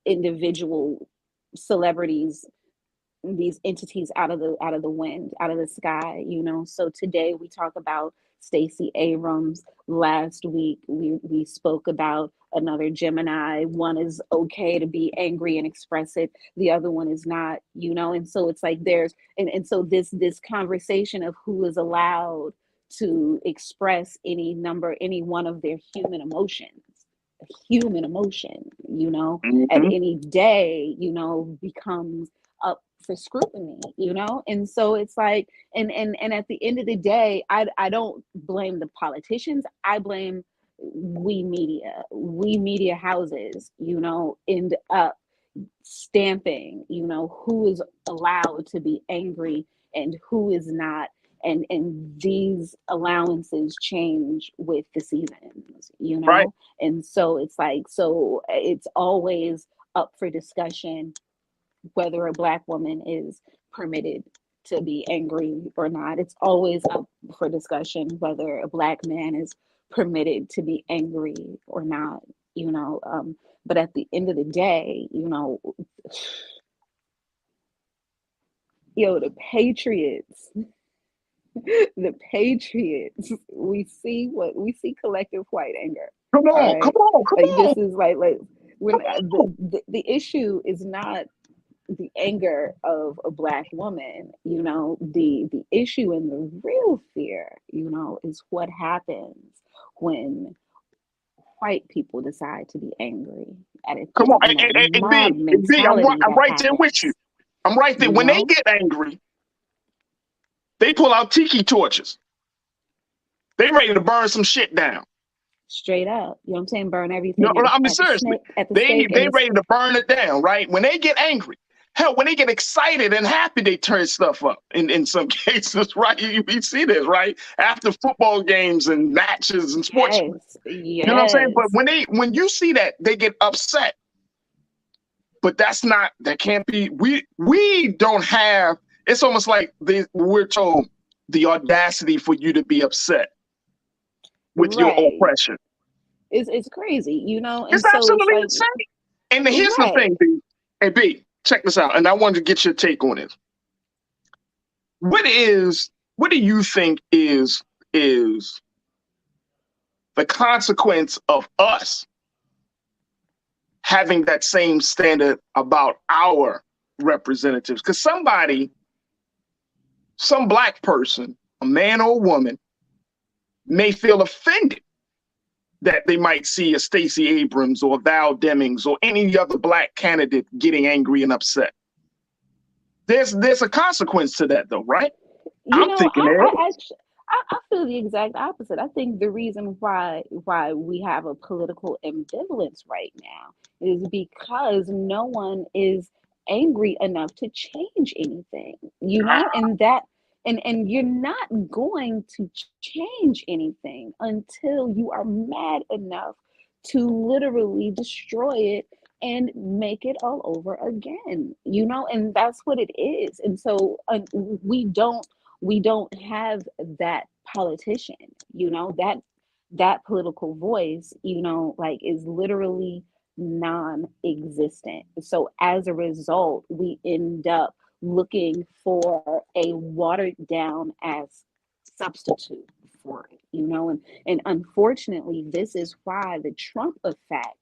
S12: individual celebrities, these entities out of the wind, out of the sky, you know. So today we talk about Stacey Abrams. Last week we spoke about another Gemini. One is okay to be angry and express it, the other one is not, you know. And so it's like there's and so this conversation of who is allowed to express any one of their human emotions, you know, at any day, you know, becomes up for scrutiny, you know. And so it's like, and at the end of the day, I don't blame the politicians. I blame we media houses, you know, end up stamping, you know, who is allowed to be angry and who is not. And these allowances change with the seasons, you know. Right. And so it's like, so it's always up for discussion whether a Black woman is permitted to be angry or not. It's always up for discussion whether a Black man is permitted to be angry or not, you know. But at the end of the day, you know, the Patriots, we see collective white anger.
S1: Come on, right? come on.
S12: This is like when the issue is not the anger of a Black woman, you know. The issue and the real fear, you know, is what happens when white people decide to be angry at it.
S1: Come on, and B, I'm right there with you. I'm right there. When they get angry, they pull out tiki torches. They ready to burn some shit down.
S12: Straight up. You know what I'm saying? Burn everything.
S1: No, I mean, seriously. They ready to burn it down, right? When they get angry. Hell, when they get excited and happy, they turn stuff up in some cases, right? You see this, right? After football games and matches and sports.
S12: Yes.
S1: You know what I'm saying? But when you see that, they get upset. But that can't be, we don't have, it's almost like we're told the audacity for you to be upset with your oppression.
S12: It's crazy, you know? And
S1: it's absolutely insane. And here's the thing, B. Hey, B, check this out, and I wanted to get your take on it. What do you think is the consequence of us having that same standard about our representatives? Because some Black person, a man or a woman, may feel offended that they might see a Stacey Abrams or Val Demings or any other Black candidate getting angry and upset. There's a consequence to that, though, right?
S12: I feel the exact opposite. I think the reason why we have a political ambivalence right now is because no one is angry enough to change anything, and you're not going to change anything until you are mad enough to literally destroy it and make it all over again, and that's what it is. And so we don't have that politician, that political voice, is literally non-existent. So as a result, we end up looking for a watered down as substitute for it, and unfortunately, this is why the Trump effect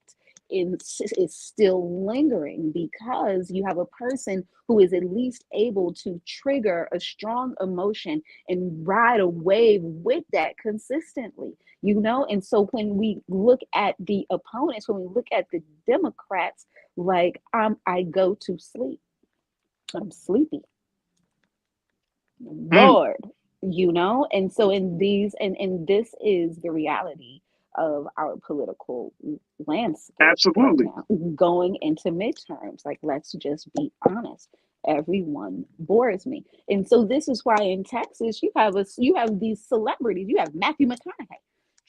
S12: is still lingering, because you have a person who is at least able to trigger a strong emotion and ride a wave with that consistently, and so when we look at the opponents, when we look at the Democrats, I go to sleep. I'm sleepy. Lord, and so in these, and this is the reality of our political landscape.
S1: Absolutely.
S12: Right now, going into midterms. Let's just be honest. Everyone bores me. And so this is why in Texas you have these celebrities. You have Matthew McConaughey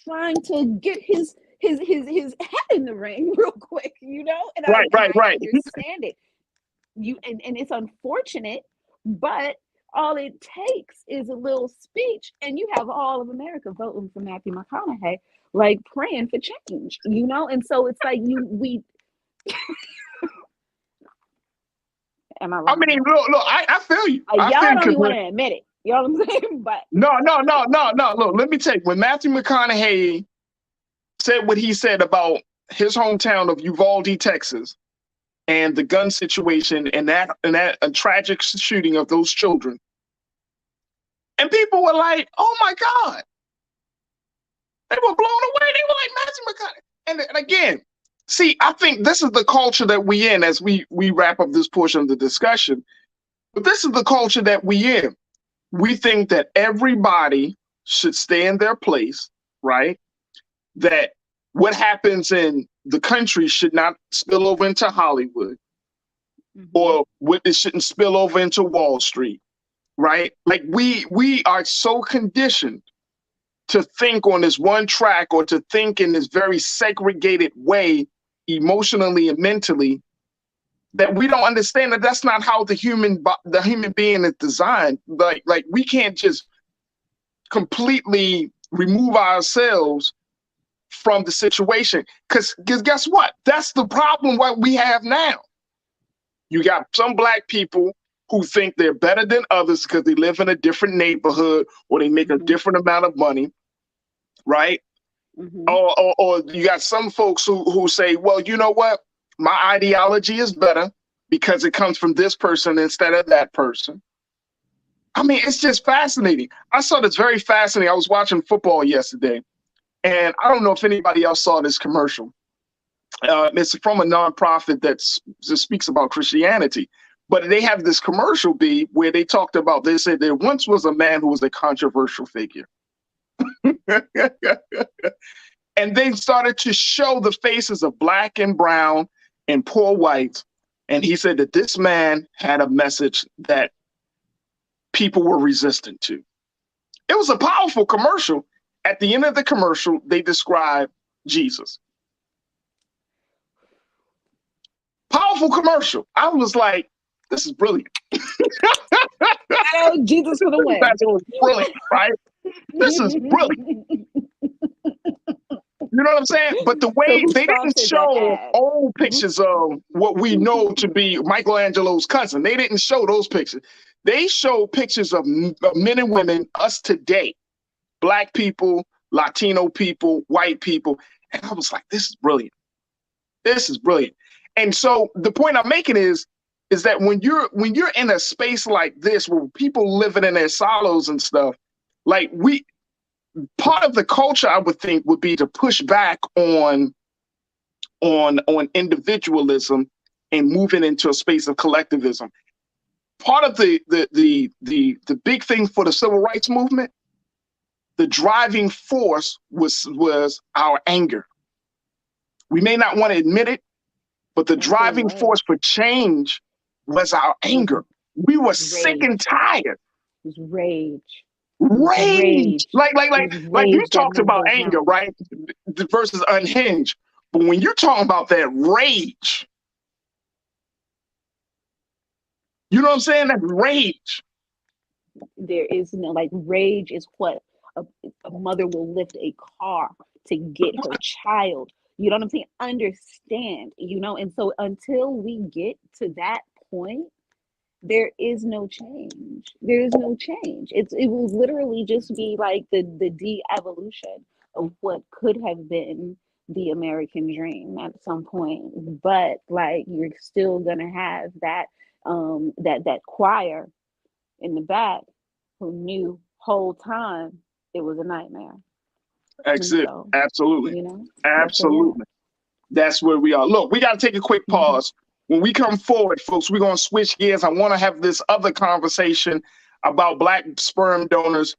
S12: trying to get his head in the ring real quick, and
S1: right.
S12: I understand it. And it's unfortunate, but all it takes is a little speech, and you have all of America voting for Matthew McConaughey, praying for change, and so it's we. Am I wrong?
S1: I mean, look, I feel you.
S12: Y'all don't even want to admit it. You know what I'm saying? But
S1: no. Look, let me tell you. When Matthew McConaughey said what he said about his hometown of Uvalde, Texas, and the gun situation and that a tragic shooting of those children, and people were like, "Oh my God!" They were blown away. They were like, Matthew McConaughey. And again, see, I think this is the culture that we in as we wrap up this portion of the discussion. But this is the culture that we in. We think that everybody should stay in their place, right? That what happens in the country should not spill over into Hollywood, or it shouldn't spill over into Wall Street, right? We are so conditioned to think on this one track, or to think in this very segregated way, emotionally and mentally, that we don't understand that that's not how the human being is designed. Like we can't just completely remove ourselves from the situation, because guess what? That's the problem what we have now. You got some Black people who think they're better than others because they live in a different neighborhood, or they make a different amount of money, right? Or you got some folks who say, well, you know what? My ideology is better because it comes from this person instead of that person. I mean, it's just fascinating. I saw this very fascinating. I was watching football yesterday, and I don't know if anybody else saw this commercial. It's from a nonprofit that speaks about Christianity. But they have this commercial where they talked about, they said there once was a man who was a controversial figure. And they started to show the faces of Black and brown and poor whites. And he said that this man had a message that people were resistant to. It was a powerful commercial. At the end of the commercial, they described Jesus. Powerful commercial. I was like, this is brilliant.
S12: Jesus for the win.
S1: That was brilliant, right? This is brilliant. You know what I'm saying? But the way they didn't show old pictures of what we know to be Michelangelo's cousin. They didn't show those pictures. They showed pictures of men and women, us today, Black people, Latino people, white people. And I was like, this is brilliant. This is brilliant. And so the point I'm making is that when you're in a space like this where people living in their silos and stuff, like part of the culture I would think would be to push back on individualism and moving into a space of collectivism. Part of the big thing for the civil rights movement, the driving force was our anger. We may not want to admit it, but the driving force for change was our anger. We were sick and tired.
S12: It was rage.
S1: Rage. Like you talked about anger, right? Versus unhinged. But when you're talking about that rage, you know what I'm saying? That rage.
S12: There is no, like, rage is what a mother will lift a car to get her child. You know what I'm saying? Understand, and so until we get to that point, there is no change. There is no change. It will literally just be like the de-evolution of what could have been the American dream at some point. But like, you're still gonna have that that choir in the back who knew whole time it was a nightmare.
S1: Exit.
S12: So,
S1: absolutely. Absolutely. That's where we are. Look, we got to take a quick pause. When we come forward, folks, we're going to switch gears. I want to have this other conversation about Black sperm donors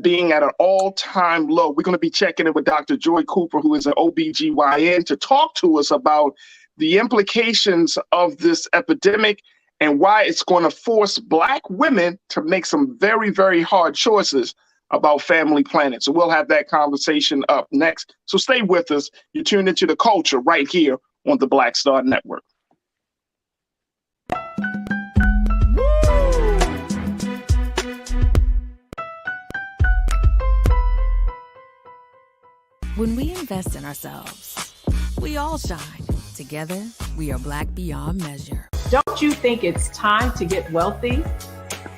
S1: being at an all-time low. We're going to be checking in with Dr. Joy Cooper, who is an OBGYN, to talk to us about the implications of this epidemic and why it's going to force Black women to make some very, very hard choices about family planning. So we'll have that conversation up next. So stay with us. You're tuned into The Culture right here on the Black Star Network.
S9: When we invest in ourselves, we all shine. Together, we are Black beyond measure.
S7: Don't you think it's time to get wealthy?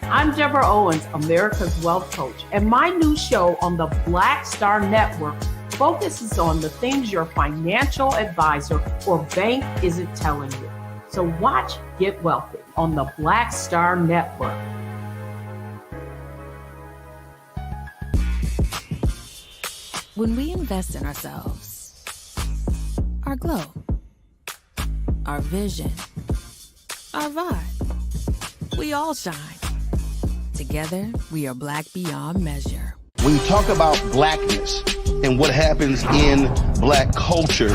S7: I'm Deborah Owens, America's Wealth Coach, and my new show on the Black Star Network focuses on the things your financial advisor or bank isn't telling you. So watch Get Wealthy on the Black Star Network.
S9: When we invest in ourselves, our glow, our vision, our vibe, we all shine. Together, we are Black beyond measure.
S3: When you talk about Blackness and what happens in Black culture,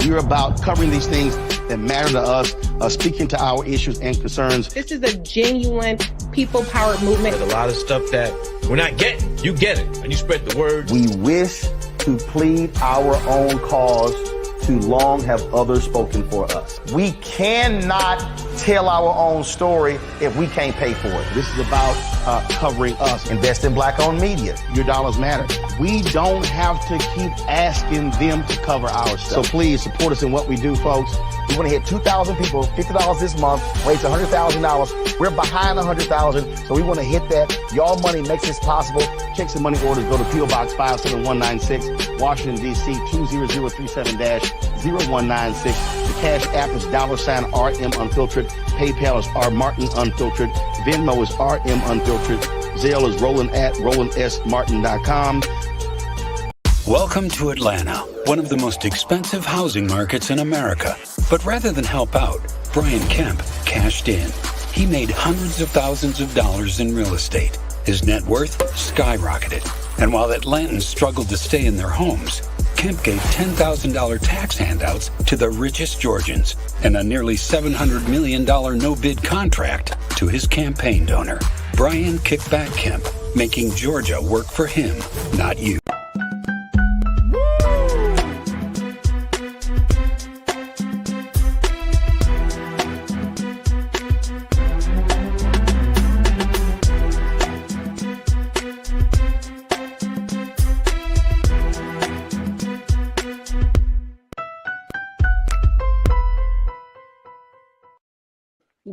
S3: we're about covering these things that matter to us, speaking to our issues and concerns.
S7: This is a genuine people-powered movement.
S10: There's a lot of stuff that we're not getting. You get it, and you spread the word.
S3: We wish to plead our own cause. Too long have others spoken for us. We cannot tell our own story if we can't pay for it. This is about covering us. Invest in Black-owned media. Your dollars matter. We don't have to keep asking them to cover our stuff. So please support us in what we do, folks. We want to hit 2,000 people, $50 this month, raise $100,000. We're behind 100,000, so we want to hit that. Y'all money makes this possible. Checks and money orders go to P.O. Box 57196, Washington, D.C. 20037-0196. The Cash App is $RM Unfiltered. PayPal is R Martin Unfiltered. Venmo is RM Unfiltered. Zelle is RolandS.Martin.com.
S11: Welcome to Atlanta, one of the most expensive housing markets in America. But rather than help out, Brian Kemp cashed in. He made hundreds of thousands of dollars in real estate. His net worth skyrocketed. And while Atlantans struggled to stay in their homes, Kemp gave $10,000 tax handouts to the richest Georgians and a nearly $700 million no-bid contract to his campaign donor, Brian Kickback Kemp, making Georgia work for him, not you.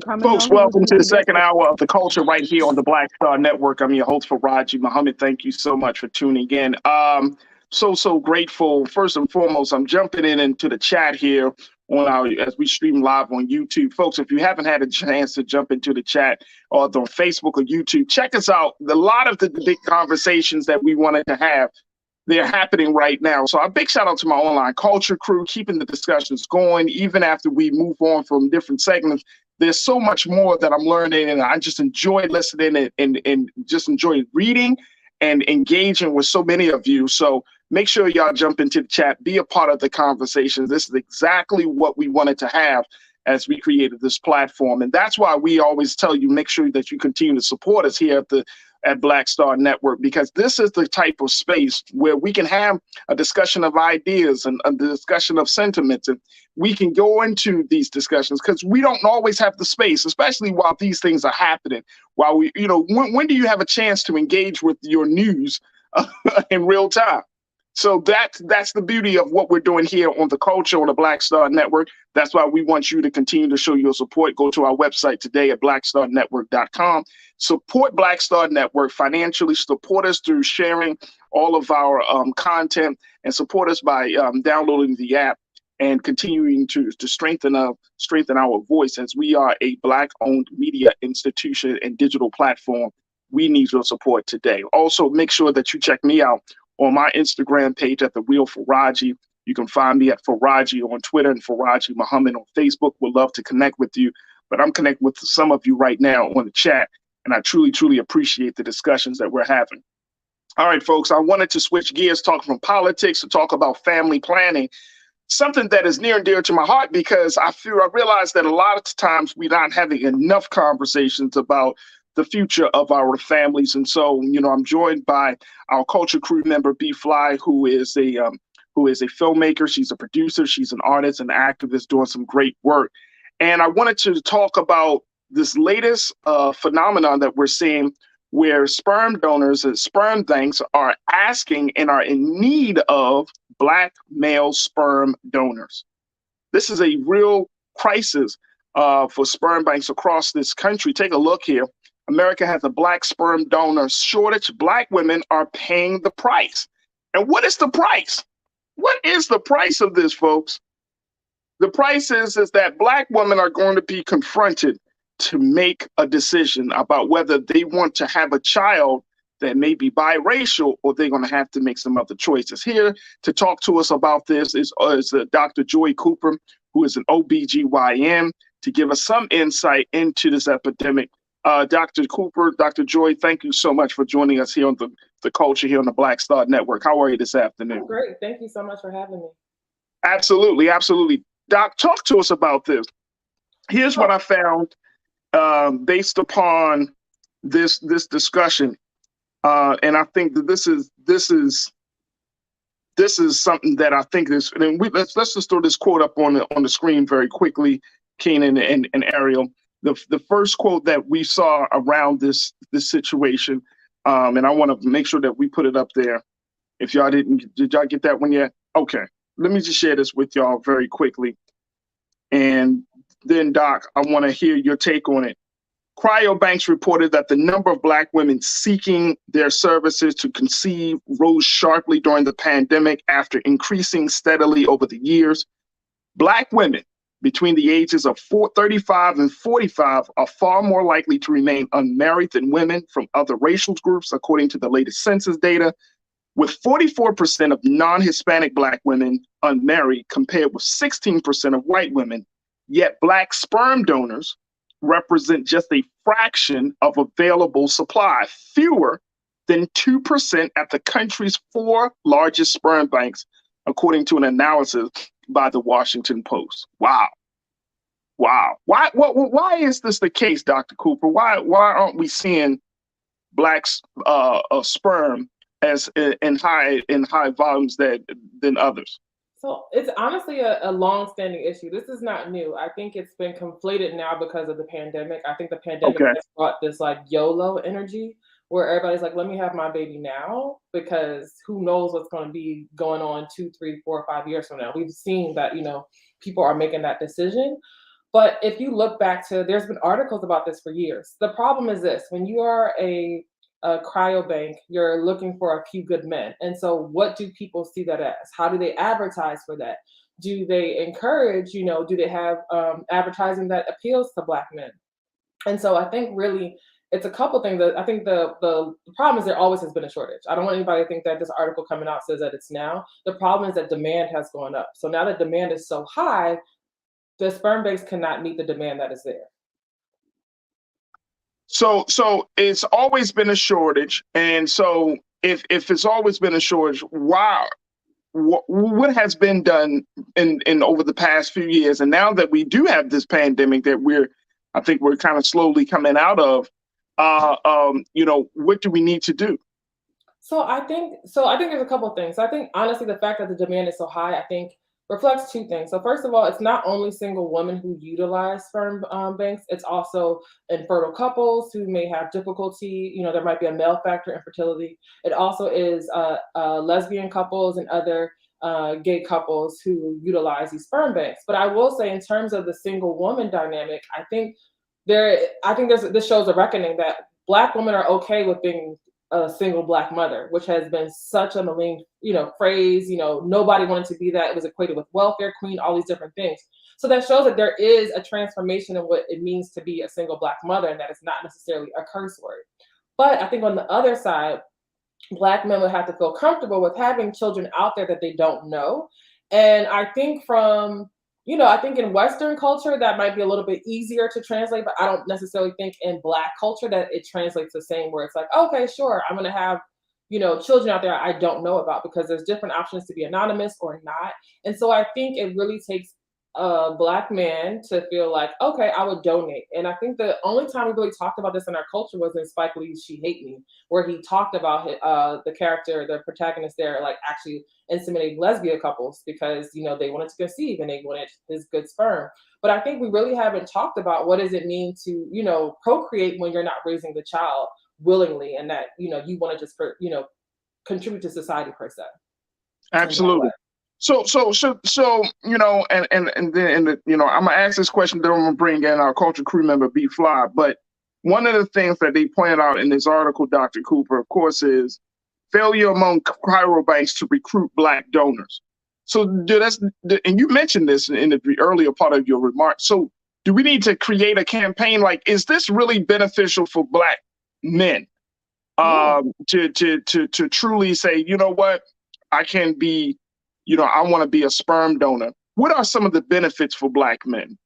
S12: coming
S1: Folks,
S12: on. He was
S1: welcome to the
S12: really good
S1: second
S12: for
S1: hour of the culture right here on the Black Star Network. I'm your host, Farajii Muhammad. Thank you so much for tuning in. So grateful. First and foremost, I'm jumping into the chat here on our as we stream live on YouTube. Folks, if you haven't had a chance to jump into the chat or on Facebook or YouTube, check us out. A lot of the big conversations that we wanted to have, they're happening right now. So a big shout out to my online culture crew, keeping the discussions going, even after we move on from different segments. There's so much more that I'm learning, and I just enjoy listening and just enjoy reading and engaging with so many of you. So make sure y'all jump into the chat, be a part of the conversation. This is exactly what we wanted to have as we created this platform. And that's why we always tell you, make sure that you continue to support us here at Black Star Network, because this is the type of space where we can have a discussion of ideas and a discussion of sentiments. And we can go into these discussions because we don't always have the space, especially while these things are happening. While we, when do you have a chance to engage with your news in real time? So that's the beauty of what we're doing here on the culture on the Black Star Network. That's why we want you to continue to show your support. Go to our website today at blackstarnetwork.com. Support Black Star Network financially. Support us through sharing all of our content, and support us by downloading the app and continuing to strengthen our voice, as we are a Black-owned media institution and digital platform. We need your support today. Also, make sure that you check me out on my Instagram page at The Real Farajii. You can find me at Farajii on Twitter and Farajii Muhammad on Facebook. We'd love to connect with you, but I'm connecting with some of you right now on the chat, and I truly, truly appreciate the discussions that we're having. All right, folks, I wanted to switch gears, talk from politics to talk about family planning, something that is near and dear to my heart, because I realize that a lot of times we're not having enough conversations about the future of our families. And so, I'm joined by our culture crew member, B Fly, who is a filmmaker. She's a producer. She's an artist and activist doing some great work. And I wanted to talk about this latest phenomenon that we're seeing, where sperm donors and sperm banks are asking and are in need of Black male sperm donors. This is a real crisis for sperm banks across this country. Take a look here. America has a Black sperm donor shortage. Black women are paying the price. And what is the price? What is the price of this, folks? The price is that Black women are going to be confronted to make a decision about whether they want to have a child that may be biracial, or they're going to have to make some other choices. Here to talk to us about this is Dr. Joy Cooper, who is an OBGYN, to give us some insight into this epidemic. Dr. Cooper, Dr. Joy, thank you so much for joining us here on the culture here on the Black Star Network. How are you this afternoon?
S13: I'm great. Thank you so much for having me.
S1: Absolutely, absolutely. Doc, talk to us about this. Here's what I found based upon this discussion, and I think that this is something that I think is. And let's just throw this quote up on the screen very quickly, Keenan and Ariel. The first quote that we saw around this situation, and I want to make sure that we put it up there. If y'all did y'all get that one yet? Okay, let me just share this with y'all very quickly. And then, Doc, I want to hear your take on it. Cryobanks reported that the number of Black women seeking their services to conceive rose sharply during the pandemic after increasing steadily over the years. Black women between the ages of 35 and 45 are far more likely to remain unmarried than women from other racial groups, according to the latest census data, with 44% of non-Hispanic Black women unmarried compared with 16% of white women. Yet Black sperm donors represent just a fraction of available supply, fewer than 2% at the country's 4 largest sperm banks, according to an analysis by the Washington Post. Wow. Why is this the case, Dr. Cooper? Why aren't we seeing Black sperm as in high volumes than others?
S13: So it's honestly a long-standing issue. This is not new. I think it's been conflated now because of the pandemic. I think the pandemic has brought this like YOLO energy, where everybody's like, let me have my baby now, because who knows what's going to be going on 2, 3, 4, 5 years from now. We've seen that, people are making that decision. But if you look back to, there's been articles about this for years. The problem is this: when you are a cryobank, you're looking for a few good men. And so what do people see that as? How do they advertise for that? Do they encourage, do they have advertising that appeals to Black men? And so I think really it's a couple things. That I think the problem is there always has been a shortage. I don't want anybody to think that this article coming out says that it's now. The problem is that demand has gone up. So now that demand is so high, the sperm banks cannot meet the demand that is there.
S1: So it's always been a shortage. And so if it's always been a shortage, why? What has been done in over the past few years, and now that we do have this pandemic that I think we're kind of slowly coming out of, what do we need to do?
S13: So I think there's a couple of things. I think honestly, the fact that the demand is so high, I think reflects two things. So first of all, it's not only single women who utilize sperm banks, it's also infertile couples who may have difficulty, there might be a male factor infertility. It also is lesbian couples and other gay couples who utilize these sperm banks. But I will say in terms of the single woman dynamic, I think this shows a reckoning that Black women are okay with being a single Black mother, which has been such a malign, phrase. Nobody wanted to be that. It was equated with welfare queen, all these different things. So that shows that there is a transformation in what it means to be a single Black mother, and that it's not necessarily a curse word. But I think on the other side, Black men would have to feel comfortable with having children out there that they don't know. And I think I think in Western culture, that might be a little bit easier to translate, but I don't necessarily think in Black culture that it translates the same, where it's like, okay, sure, I'm going to have, children out there I don't know about, because there's different options to be anonymous or not. And so I think it really takes a Black man to feel like, okay, I would donate. And I think the only time we really talked about this in our culture was in Spike Lee's She Hate Me, where he talked about the character, the protagonist there, like actually inseminating lesbian couples because, they wanted to conceive and they wanted his good sperm. But I think we really haven't talked about what does it mean to, procreate when you're not raising the child willingly, and that, you want to just, contribute to society per se.
S1: Absolutely. So, and then, I'm gonna ask this question, then I'm gonna bring in our culture crew member, B Fly. But one of the things that they point out in this article, Dr. Cooper, of course, is failure among cryobanks to recruit Black donors. So, and you mentioned this in the earlier part of your remarks. So, do we need to create a campaign? Like, is this really beneficial for Black men? To truly say, you know what, I can be. I want to be a sperm donor. What are some of the benefits for Black men?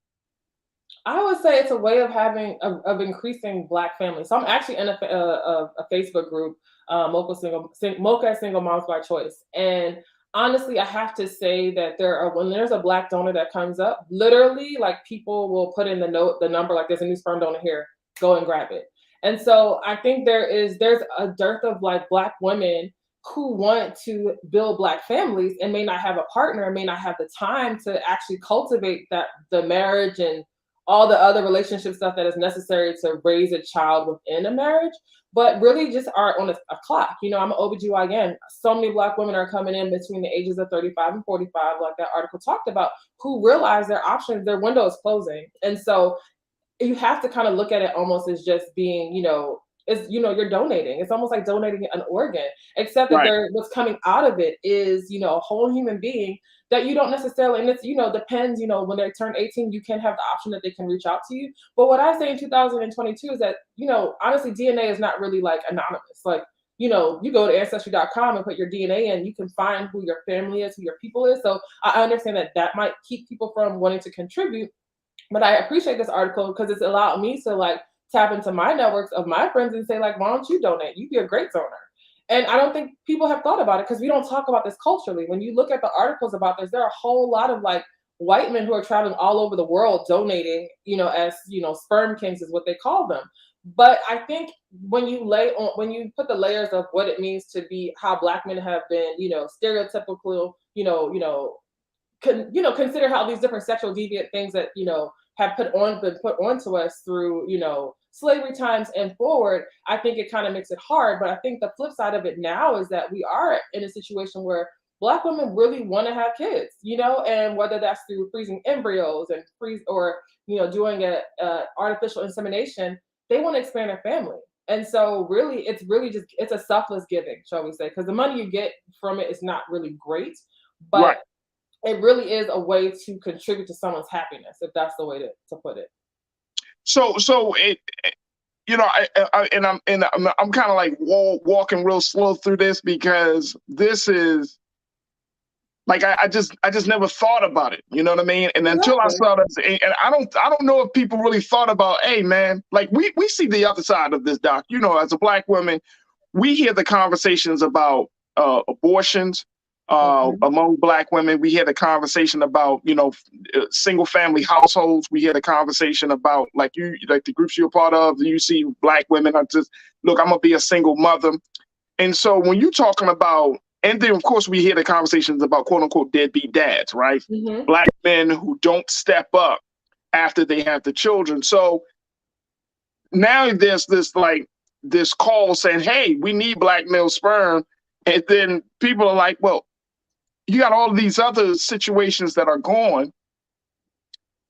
S13: I would say it's a way of increasing Black families. So I'm actually in a Facebook group, Mocha Single Moms by Choice. And honestly, I have to say that when there's a Black donor that comes up, literally, like, people will put in the number, like, there's a new sperm donor here, go and grab it. And so I think there's a dearth of like Black women who want to build Black families and may not have a partner, may not have the time to actually cultivate the marriage and all the other relationship stuff that is necessary to raise a child within a marriage, but really just are on a clock. I'm an OBGYN. So many Black women are coming in between the ages of 35 and 45, like that article talked about, who realize their options, their window is closing. And so you have to kind of look at it almost as just being, you're donating. It's almost like donating an organ, except that what's coming out of it is, a whole human being that you don't necessarily, and it's, depends, when they turn 18, you can have the option that they can reach out to you. But what I say in 2022 is that, honestly, DNA is not really like anonymous. Like, you go to ancestry.com and put your DNA in, you can find who your family is, who your people is. So I understand that might keep people from wanting to contribute. But I appreciate this article because it's allowed me to like tap into my networks of my friends and say, like, why don't you donate? You'd be a great donor. And I don't think people have thought about it because we don't talk about this culturally. When you look at the articles about this, there are a whole lot of like white men who are traveling all over the world donating, as, sperm kings is what they call them. But I think when you put the layers of what it means to be how Black men have been, stereotypical, consider how these different sexual deviant things that, have been put onto us through, slavery times and forward, I think it kind of makes it hard. But I think the flip side of it now is that we are in a situation where Black women really want to have kids, and whether that's through freezing embryos and doing a artificial insemination, they want to expand their family. And so really, it's a selfless giving, shall we say, because the money you get from it is not really great, but
S1: Right.
S13: it really is a way to contribute to someone's happiness, if that's the way to put it.
S1: So it, I'm kind of like walking real slow through this, because this is like I just never thought about it. You know what I mean? And until I saw this, and I don't know if people really thought about, hey man, like we see the other side of this, Doc. As a Black woman, we hear the conversations about abortions among Black women. We hear the conversation about single family households. We hear the conversation about like the groups you're part of. You see Black women are just, look, I'm gonna be a single mother. And so when you're talking about, and then of course we hear the conversations about quote unquote deadbeat dads, right? Black men who don't step up after they have the children. So now there's this call saying, hey, we need Black male sperm. And then people are like, well, you got all these other situations that are going.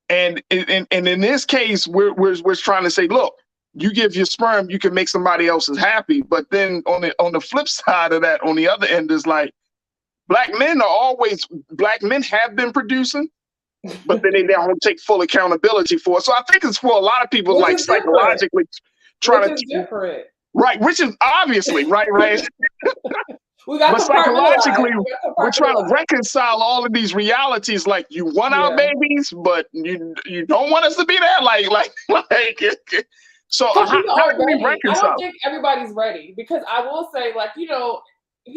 S1: And in this case, we're trying to say, look, you give your sperm, you can make somebody else's happy. But then on the flip side of that, on the other end, is like Black men have been producing, but then they don't take full accountability for it. So I think it's for a lot of people, like psychologically trying to
S13: different.
S1: Right, which is obviously right.
S13: But
S1: psychologically, we're trying to reconcile all of these realities. Like, you want our babies, but you don't want us to be there. Like. So how can we reconcile?
S13: I don't think everybody's ready, because I will say,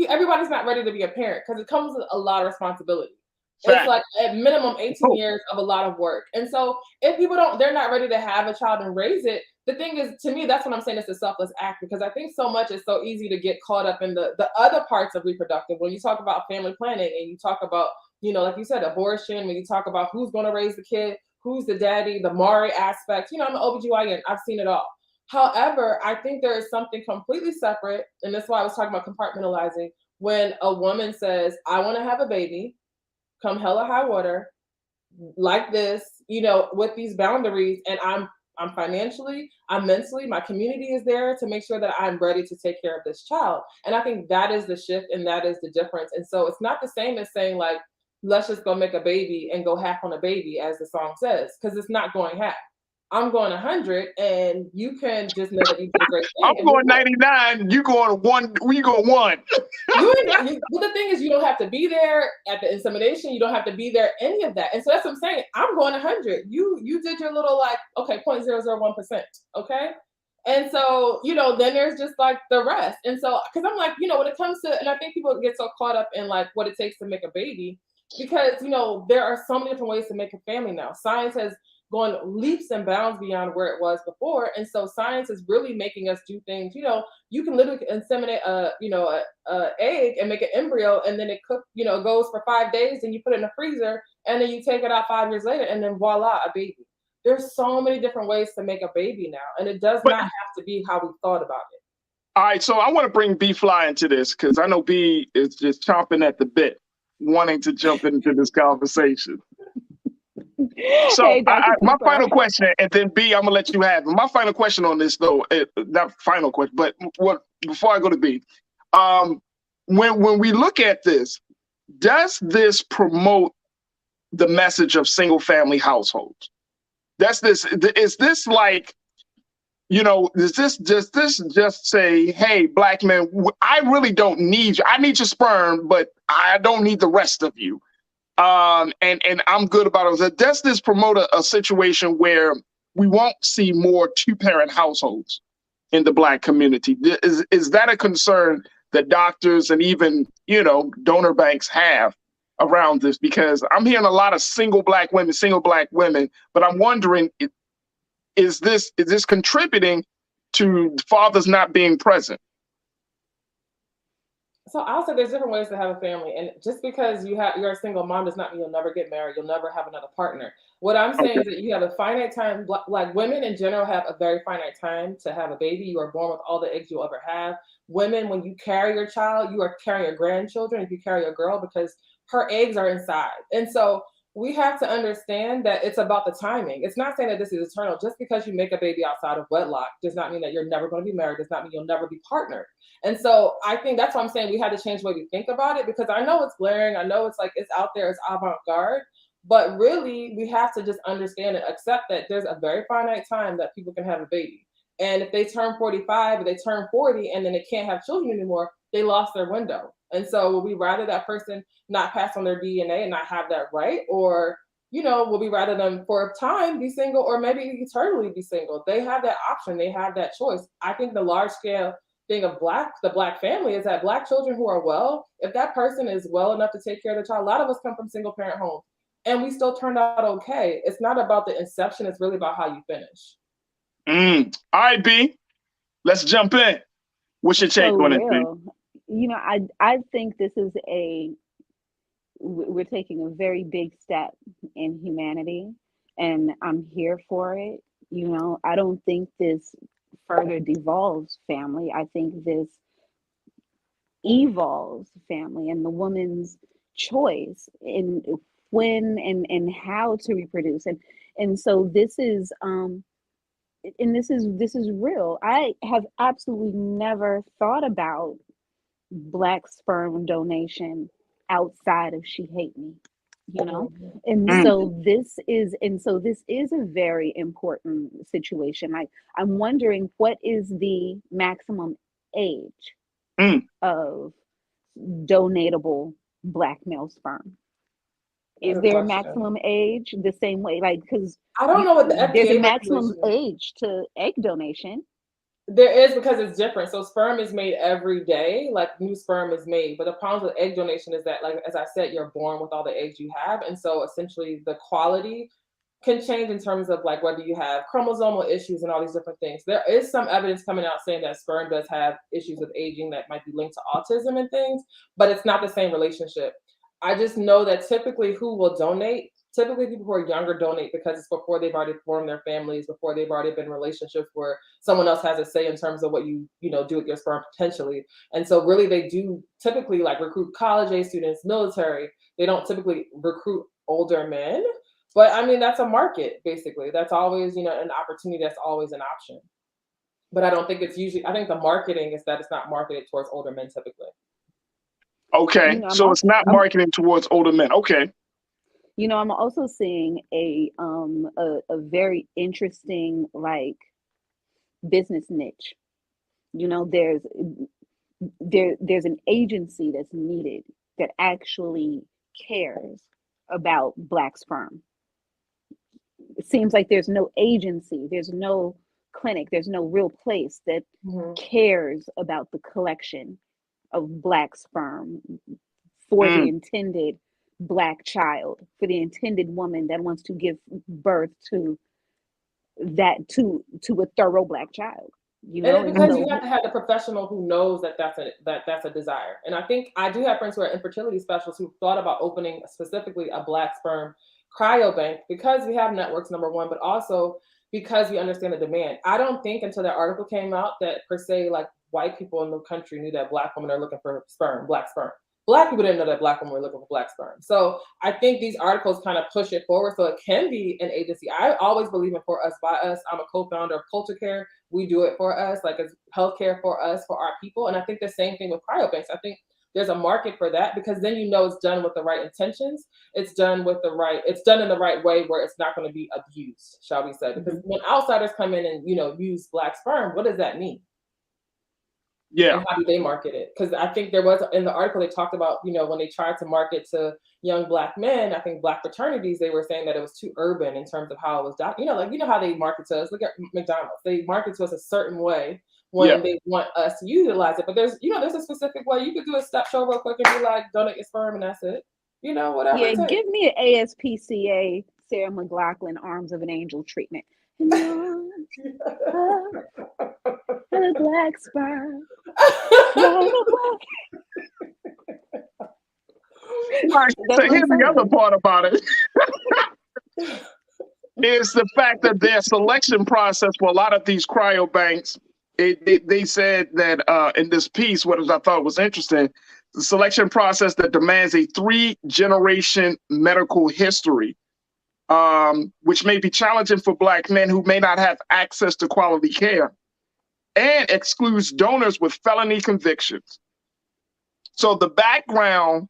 S13: everybody's not ready to be a parent, because it comes with a lot of responsibility. It's like at minimum 18 years of a lot of work. And so if people they're not ready to have a child and raise it, the thing is, to me, that's what I'm saying, it's a selfless act, because I think so much is so easy to get caught up in the other parts of reproductive. When you talk about family planning and you talk about, like you said, abortion, when you talk about who's going to raise the kid, who's the daddy, the Mari aspect, I'm an OBGYN, I've seen it all. However, I think there is something completely separate, and that's why I was talking about compartmentalizing, when a woman says, I want to have a baby, come hell or high water, like this, with these boundaries, and I'm financially, I'm mentally, my community is there to make sure that I'm ready to take care of this child. And I think that is the shift, and that is the difference. And so it's not the same as saying, like, let's just go make a baby and go half on a baby, as the song says, because it's not going half. I'm going 100, and you can just know that you did a great thing.
S1: I'm going 99. You going 1? We go 1.
S13: But the thing is, you don't have to be there at the insemination. You don't have to be there, any of that. And so that's what I'm saying. I'm going 100. You did your little 0.001%. Okay. And so, then there's just like the rest. And so, because I'm like, when it comes to, and I think people get so caught up in like what it takes to make a baby, because, there are so many different ways to make a family now. Science has going leaps and bounds beyond where it was before. And so science is really making us do things, you can literally inseminate a egg and make an embryo, and then it goes for 5 days, and you put it in the freezer, and then you take it out 5 years later, and then voila, a baby. There's so many different ways to make a baby now, and it does not have to be how we thought about it.
S1: All right, so I want to bring B Fly into this, because I know B is just chomping at the bit, wanting to jump into this conversation. So
S12: Hey,
S1: my final question, and then B, I'm gonna let you have it. My final question on this, though, not final question, but before I go to B, when we look at this, does this promote the message of single family households? Is this like, does this just say, hey, Black men, I really don't need you. I need your sperm, but I don't need the rest of you. And I'm good about it. Does this promote a situation where we won't see more two-parent households in the Black community? Is that a concern that doctors and even, donor banks have around this? Because I'm hearing a lot of single Black women, but I'm wondering, is this contributing to fathers not being present?
S13: So I'll say there's different ways to have a family, and just because you're a single mom does not mean you'll never get married. You'll never have another partner. What I'm saying is that you have a finite time. Like women in general have a very finite time to have a baby. You are born with all the eggs you'll ever have. Women, when you carry your child, you are carrying your grandchildren. If you carry a girl, because her eggs are inside, and so we have to understand that it's about the timing. It's not saying that this is eternal. Just because you make a baby outside of wedlock does not mean that you're never going to be married. Does not mean you'll never be partnered. And so I think that's why I'm saying we had to change the way we think about it, because I know it's glaring. I know it's like it's out there, it's avant-garde, but really we have to just understand and accept that there's a very finite time that people can have a baby. And if they turn 45 or they turn 40 and then they can't have children anymore, they lost their window. And so would we rather that person not pass on their DNA and not have that right? Or, would we rather them for a time be single or maybe eternally be single? They have that option. They have that choice. I think the large scale thing of the Black family is that Black children who are well, if that person is well enough to take care of the child, a lot of us come from single parent homes and we still turned out okay. It's not about the inception. It's really about how you finish.
S1: All right, B, let's jump in. What's your take on it, B?
S12: I think this is we're taking a very big step in humanity, and I'm here for it. I don't think this further devolves family. I think this evolves family and the woman's choice in when and how to reproduce. And so this is this is real. I have absolutely never thought about Black sperm donation outside of She Hate Me, and so this is a very important situation. I'm wondering, what is the maximum age of donatable Black male sperm? Is there a maximum age the same way? Because
S13: I don't know what the FDA
S12: there's a maximum age to egg donation.
S13: There is, because it's different. So sperm is made every day, like new sperm is made. But the problem with egg donation is that, like, as I said, you're born with all the eggs you have. And so essentially the quality can change in terms of like whether you have chromosomal issues and all these different things. There is some evidence coming out saying that sperm does have issues with aging that might be linked to autism and things, but it's not the same relationship. I just know that typically who will donate, typically people who are younger donate because it's before they've already formed their families, before they've already been in relationships where someone else has a say in terms of what you do with your sperm potentially. And so really they do typically like recruit college age students, military. They don't typically recruit older men, but I mean, that's a market basically. That's always, an opportunity. That's always an option. But I don't think it's usually, I think the marketing is that it's not marketed towards older men typically.
S1: Okay, so it's not marketing towards older men. Okay.
S12: I'm also seeing a very interesting business niche. There's an agency that's needed that actually cares about Black sperm. It seems like there's no agency, there's no clinic, there's no real place that cares about the collection of Black sperm for the intended Black child, for the intended woman that wants to give birth to a thorough Black child.
S13: And because you have to have the professional who knows that that's a desire. And I think I do have friends who are infertility specialists who thought about opening specifically a Black sperm cryobank, because we have networks, number one, but also because we understand the demand. I don't think until that article came out that per se like white people in the country knew that Black women are looking for sperm, Black sperm. Black people didn't know that Black women were looking for Black sperm. So I think these articles kind of push it forward so it can be an agency. I always believe in for us, by us. I'm a co-founder of Culture Care. We do it for us, like it's healthcare for us, for our people. And I think the same thing with cryobanks. I think there's a market for that, because then it's done with the right intentions. It's done in the right way where it's not going to be abused, shall we say. Because when outsiders come in and, use Black sperm, what does that mean?
S1: Yeah.
S13: And how do they market it? Because I think there was, in the article, they talked about, when they tried to market to young Black men, I think Black fraternities, they were saying that it was too urban in terms of how it was done. How they market to us. Look at McDonald's. They market to us a certain way when they want us to utilize it. But there's a specific way. You could do a step show real quick and be like, donate your sperm and that's it. Whatever.
S12: Yeah, give me an ASPCA Sarah McLachlan Arms of an Angel treatment. The Black sperm.
S1: Right.
S12: That's
S1: So
S12: what
S1: here's
S12: I'm
S1: the other
S12: saying.
S1: part about it. Is the fact that their selection process for a lot of these cryobanks, they said that in this piece, I thought was interesting, the selection process that demands a 3-generation medical history, which may be challenging for Black men who may not have access to quality care, and excludes donors with felony convictions. So the background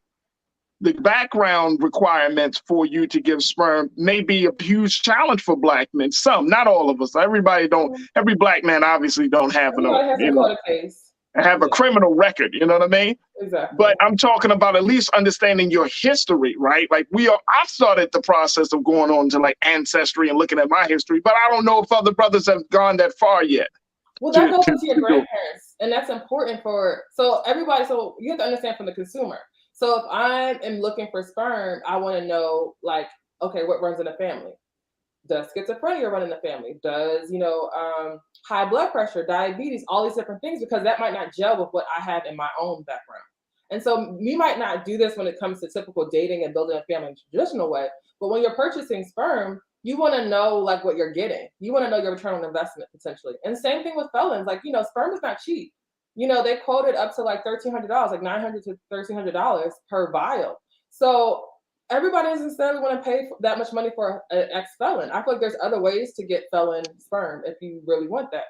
S1: requirements for you to give sperm may be a huge challenge for Black men. Some, not all of us. Every Black man obviously don't have a criminal record, you know what I mean?
S13: Exactly.
S1: But I'm talking about at least understanding your history, right? Like I've started the process of going on to like Ancestry and looking at my history, but I don't know if other brothers have gone that far yet.
S13: Well, that goes into your grandparents, and that's important so everybody. So you have to understand from the consumer. So if I am looking for sperm, I want to know, like, okay, what runs in the family? Does schizophrenia run in the family? Does, high blood pressure, diabetes, all these different things, because that might not gel with what I have in my own background. And so we might not do this when it comes to typical dating and building a family in a traditional way, but when you're purchasing sperm, you want to know like what you're getting. You want to know your return on investment potentially. And same thing with felons, like, sperm is not cheap. They quoted up to like $1,300, like $900 to $1,300 per vial. So everybody doesn't necessarily want to pay that much money for an ex-felon. I feel like there's other ways to get felon sperm if you really want that.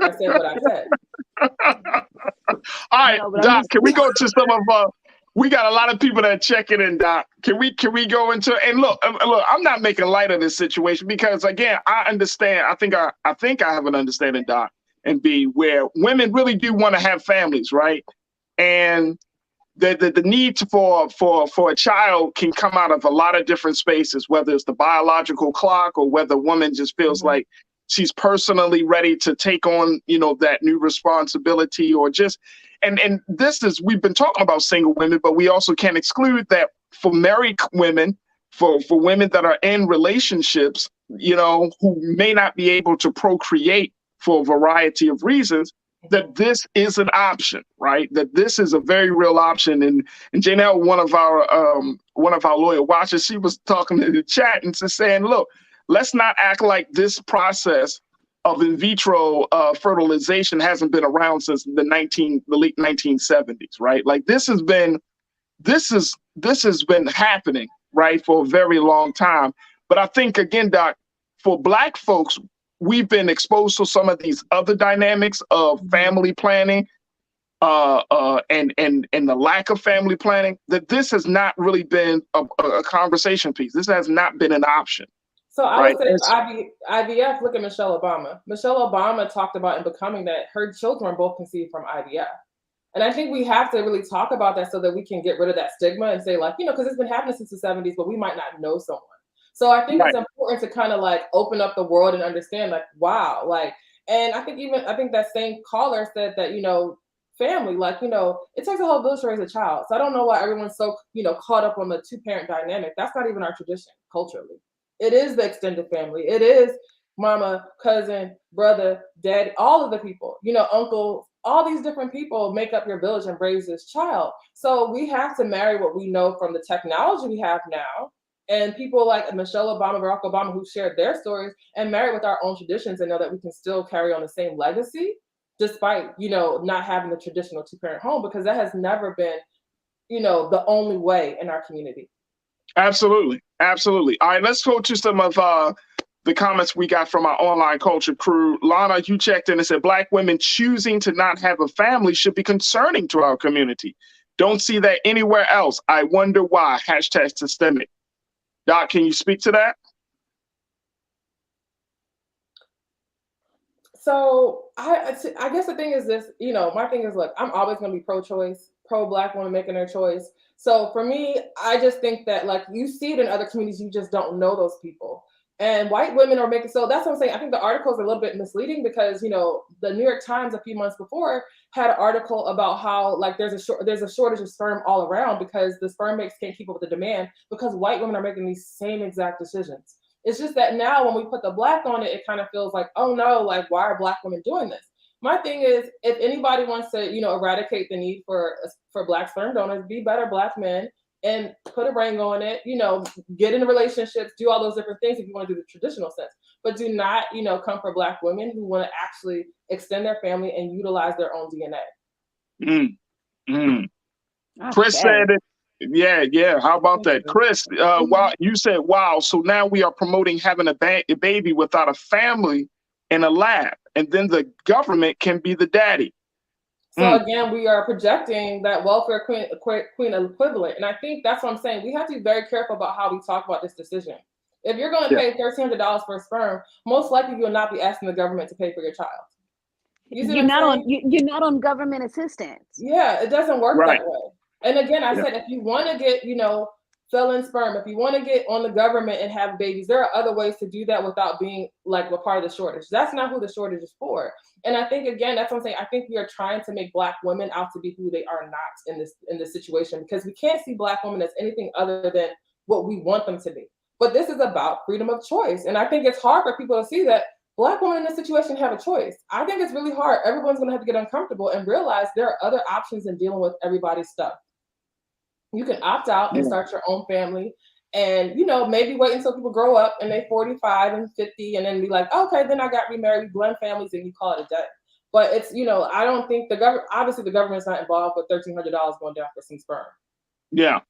S13: I said what I said.
S1: All right, Doc, can we go to some of we got a lot of people that are checking in, Doc. Can we go into, and look, I'm not making light of this situation because again, I understand. I think I have an understanding, Doc, and B, where women really do want to have families, right? And the need for a child can come out of a lot of different spaces, whether it's the biological clock or whether a woman just feels like she's personally ready to take on, that new responsibility, or just, and this is, we've been talking about single women, but we also can't exclude that for married women, for women that are in relationships, who may not be able to procreate for a variety of reasons, that this is an option, right? That this is a very real option. And Janelle, one of our loyal watchers, she was talking in the chat and just saying, look, let's not act like this process of in vitro fertilization hasn't been around since the late 1970s, right? Like this has been happening, right, for a very long time. But I think again, Doc, for Black folks, we've been exposed to some of these other dynamics of family planning, and the lack of family planning, that this has not really been a conversation piece. This has not been an option.
S13: So I would say for IVF, look at Michelle Obama. Michelle Obama talked about in Becoming that her children were both conceived from IVF. And I think we have to really talk about that so that we can get rid of that stigma and say like, because it's been happening since the 70s, but we might not know someone. So I think it's important to kind of like open up the world and understand like, wow, like, and I think that same caller said that, family, like, it takes a whole village to raise a child. So I don't know why everyone's so, caught up on the 2-parent dynamic. That's not even our tradition culturally. It is the extended family. It is mama, cousin, brother, dad, all of the people, uncle, all these different people make up your village and raise this child. So we have to marry what we know from the technology we have now, and people like Michelle Obama, Barack Obama, who shared their stories, and marry with our own traditions and know that we can still carry on the same legacy despite, not having the traditional 2-parent home, because that has never been, the only way in our community.
S1: Absolutely. Absolutely. All right, let's go to some of the comments we got from our online culture crew. Lana, you checked in and said, Black women choosing to not have a family should be concerning to our community. Don't see that anywhere else. I wonder why. #systemic. Doc, can you speak to that?
S13: So I guess the thing is this, my thing is, look, I'm always going to be pro-choice, pro-Black woman making their choice. So for me, I just think that like you see it in other communities, you just don't know those people. And white women are making, so that's what I'm saying. I think the article is a little bit misleading because, the New York Times a few months before had an article about how like there's a shortage of sperm all around because the sperm banks can't keep up with the demand because white women are making these same exact decisions. It's just that now when we put the Black on it, it kind of feels like, oh no, like why are Black women doing this? My thing is, if anybody wants to, eradicate the need for Black sperm donors, be better Black men and put a ring on it, get into relationships, do all those different things if you want to do the traditional sense. But do not, come for Black women who want to actually extend their family and utilize their own DNA.
S1: Chris said it. Yeah. How about that? Chris, wow, you said, wow, so now we are promoting having a baby without a family in a lab, and then the government can be the daddy.
S13: So again, we are projecting that welfare queen equivalent. And I think that's what I'm saying. We have to be very careful about how we talk about this decision. If you're going to pay $1,300 for a sperm, most likely you will not be asking the government to pay for your child.
S12: You're not on government assistance.
S13: Yeah, it doesn't work that way. And again, I said, if you want to get, fill-in sperm, if you want to get on the government and have babies, there are other ways to do that without being like a part of the shortage. That's not who the shortage is for. And I think, again, that's what I'm saying. I think we are trying to make Black women out to be who they are not in this situation, because we can't see Black women as anything other than what we want them to be. But this is about freedom of choice. And I think it's hard for people to see that Black women in this situation have a choice. I think it's really hard. Everyone's going to have to get uncomfortable and realize there are other options in dealing with everybody's stuff. You can opt out and start your own family, and maybe wait until people grow up and they're 45 and 50, and then be like, okay, then I got remarried, we blend families, and you call it a day. But it's I don't think obviously the government's not involved with $1,300 going down for some sperm.
S1: Yeah.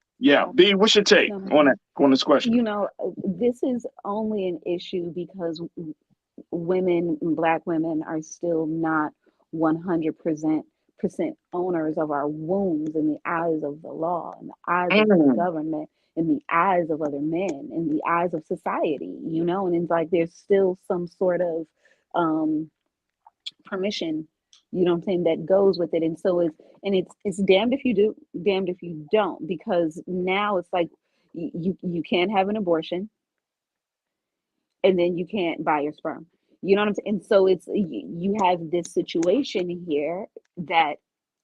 S1: B, what's your take on this question?
S12: This is only an issue because Black women are still not 100% owners of our wombs in the eyes of the law, in the eyes of the government, in the eyes of other men, in the eyes of society, and it's like there's still some sort of permission, that goes with it. And so it's damned if you do, damned if you don't, because now it's like you can't have an abortion and then you can't buy your sperm. You know what I'm saying? And so you have this situation here that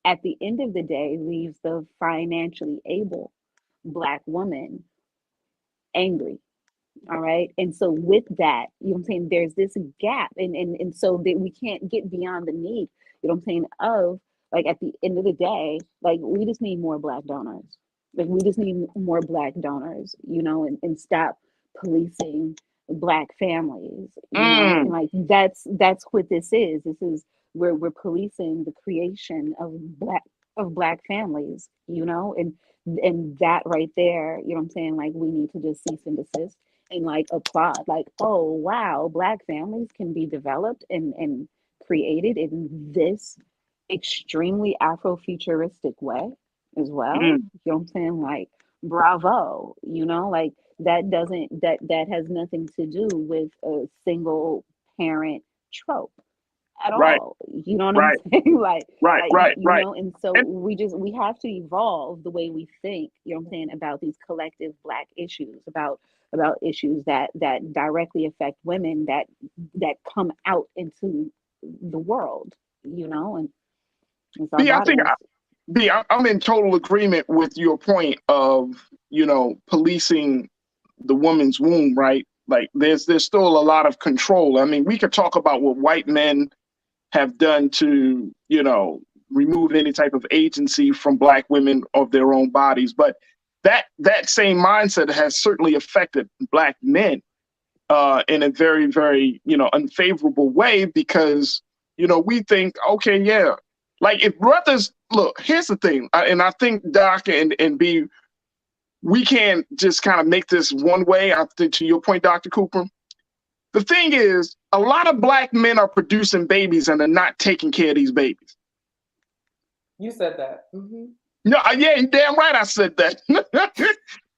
S12: at the end of the day leaves the financially able Black woman angry. All right. And so with that, there's this gap. And so that we can't get beyond the need, of like at the end of the day, like we just need more Black donors. Like we just need more Black donors, and stop policing Black families, and like that's what this is. This is where we're policing the creation of Black families, and that right there, like we need to just cease and desist and like applaud, like, oh wow, Black families can be developed and created in this extremely Afrofuturistic way as well. Like bravo, like that has nothing to do with a single parent trope at all. You know what I'm saying? Like, and so we have to evolve the way we think, about these collective Black issues, about issues that directly affect women that come out into the world, and
S1: I'm in total agreement with your point of, policing the woman's womb, right? Like there's still a lot of control. I mean, we could talk about what white men have done to, remove any type of agency from Black women of their own bodies. But that same mindset has certainly affected Black men in a very, very, unfavorable way, because, we think, okay, yeah, like if brothers, look, here's the thing. And I think Doc and B, we can't just kind of make this one way. I think to your point, Dr. Cooper, the thing is, a lot of Black men are producing babies and are not taking care of these babies.
S13: You said that. Mm-hmm.
S1: No, yeah, damn right I said that.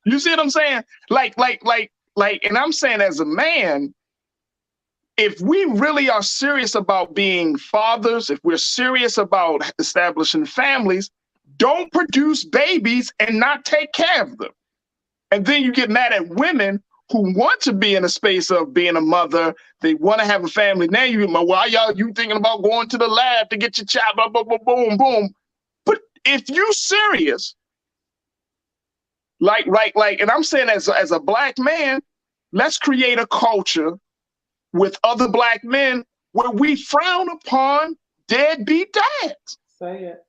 S1: You see what I'm saying? Like, and I'm saying as a man, if we really are serious about being fathers, if we're serious about establishing families, don't produce babies and not take care of them. And then you get mad at women who want to be in a space of being a mother. They want to have a family. Now you thinking about going to the lab to get your child, blah, blah, blah, boom, boom. But if you serious, like, and I'm saying as a Black man, let's create a culture with other Black men where we frown upon deadbeat dads.
S13: Say it.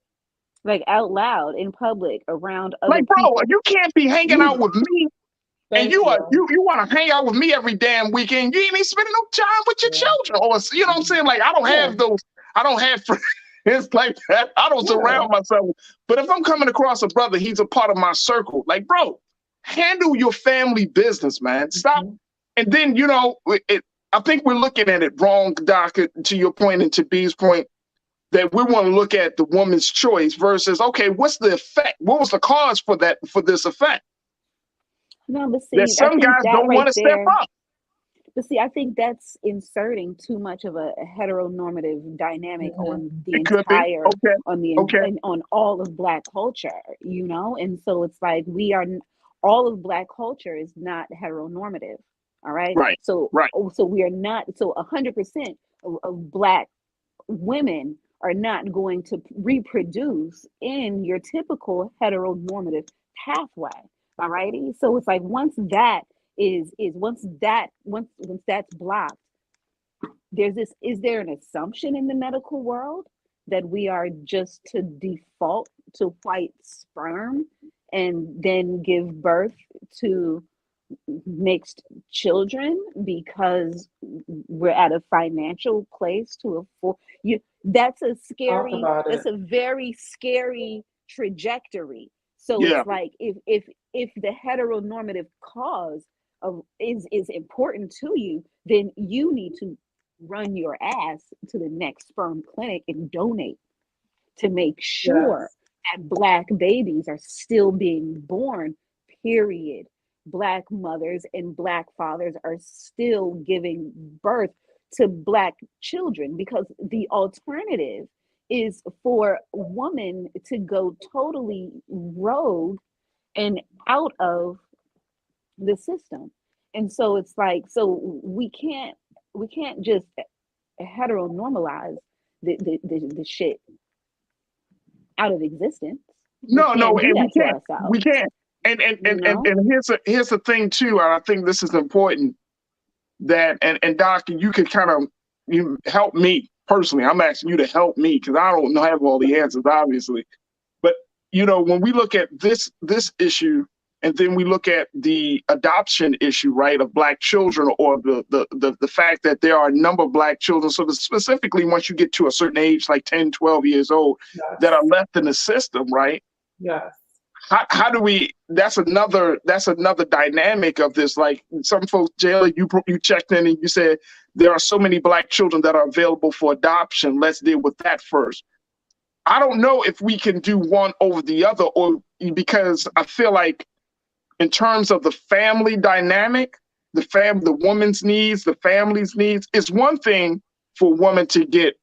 S12: Like out loud in public around other
S1: Like, bro,
S12: people.
S1: you can't be hanging out with me. And you want to hang out with me every damn weekend. You ain't even spending no time with your children. Or, you know what I'm saying? Like, I don't have those. I don't have friends like that. I don't surround myself. But if I'm coming across a brother, he's a part of my circle. Like, bro, handle your family business, man. Stop. And then, you know, I think we're looking at it wrong, Doc, to your point and to B's point, that we want to look at the woman's choice versus, okay, what's the effect? What was the cause for this effect?
S12: No, but see,
S1: that some guys don't want to step up.
S12: But see, I think that's inserting too much of a heteronormative dynamic on the entire, on all of Black culture, you know? And so it's like all of Black culture is not heteronormative, all right? So we are not, so 100% of Black women are not going to reproduce in your typical heteronormative pathway. All righty. So it's like once that's blocked, is there an assumption in the medical world that we are just to default to white sperm and then give birth to mixed children because we're at a financial place to afford you? That's a very scary trajectory. So it's like if the heteronormative cause is important to you, then you need to run your ass to the next sperm clinic and donate to make sure that Black babies are still being born, period. Black mothers and Black fathers are still giving birth to Black children, because the alternative is for a woman to go totally rogue and out of the system. And so it's like, so we can't just heteronormalize the shit out of existence.
S1: No, and we can't. And here's the thing too, and I think this is important, that and Doc, you could kind of help me personally. I'm asking you to help me because I don't have all the answers, obviously. But you know, when we look at this issue, and then we look at the adoption issue, right, of Black children, or the fact that there are a number of Black children, so specifically once you get to a certain age, like 10, 12 years old, that are left in the system, right?
S13: Yes.
S1: How do we? That's another dynamic of this. Like some folks, Jayla, you checked in and you said there are so many Black children that are available for adoption. Let's deal with that first. I don't know if we can do one over the other, or because I feel like in terms of the family dynamic, the woman's needs, the family's needs, it's one thing for a woman to get,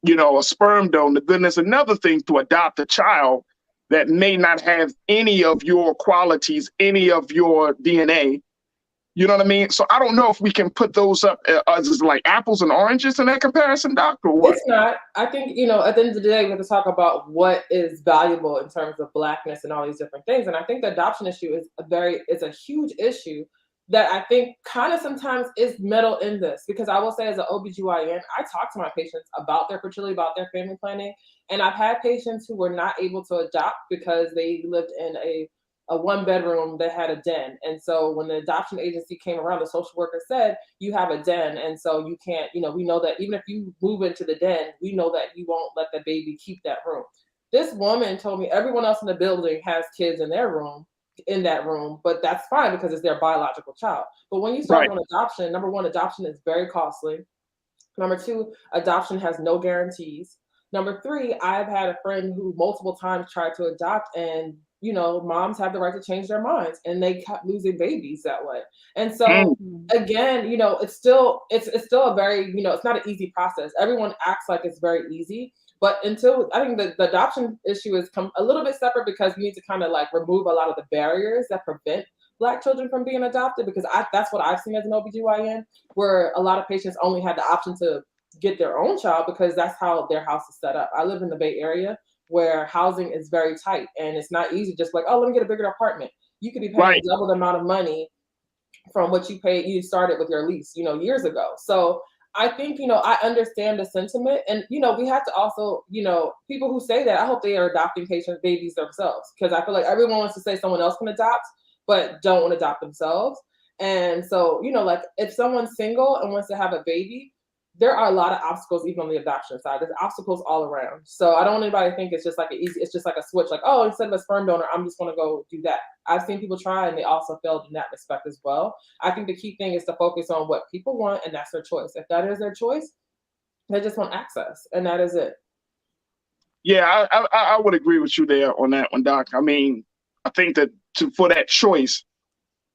S1: a sperm donor. Then there's another thing to adopt a child that may not have any of your qualities, any of your DNA. You know what I mean? So I don't know if we can put those up as like apples and oranges in that comparison, Doc, or what?
S13: It's not. I think, at the end of the day, we have to talk about what is valuable in terms of Blackness and all these different things. And I think the adoption issue is a huge issue that I think kind of sometimes is middle in this, because I will say as an OBGYN, I talk to my patients about their fertility, about their family planning. And I've had patients who were not able to adopt because they lived in a one bedroom that had a den. And so when the adoption agency came around, the social worker said, you have a den. And so you can't, we know that even if you move into the den, we know that you won't let the baby keep that room. This woman told me everyone else in the building has kids in that room, but that's fine because it's their biological child. But when you start doing adoption, number one, adoption is very costly. Number two, adoption has no guarantees. Number three, I've had a friend who multiple times tried to adopt, and moms have the right to change their minds, and they kept losing babies that way. And so again, it's still a very, it's not an easy process. Everyone acts like it's very easy, but until I think the adoption issue is a little bit separate, because we need to kind of like remove a lot of the barriers that prevent Black children from being adopted, because that's what I've seen as an OBGYN, where a lot of patients only had the option to get their own child because that's how their house is set up. I live in the Bay Area where housing is very tight, and it's not easy just like, oh, let me get a bigger apartment. You could be paying double the amount of money from what you started with your lease, years ago. So I think, I understand the sentiment, and, we have to also, people who say that, I hope they are adopting patients, babies themselves, because I feel like everyone wants to say someone else can adopt, but don't want to adopt themselves. And so, like if someone's single and wants to have a baby, there are a lot of obstacles even on the adoption side. There's obstacles all around. So I don't want anybody to think it's just like it's just like a switch, like, oh, instead of a sperm donor, I'm just going to go do that. I've seen people try and they also failed in that respect as well. I think the key thing is to focus on what people want, and that's their choice. If that is their choice, they just want access, and that is it.
S1: Yeah, I would agree with you there on that one, Doc. I mean, I think that for that choice,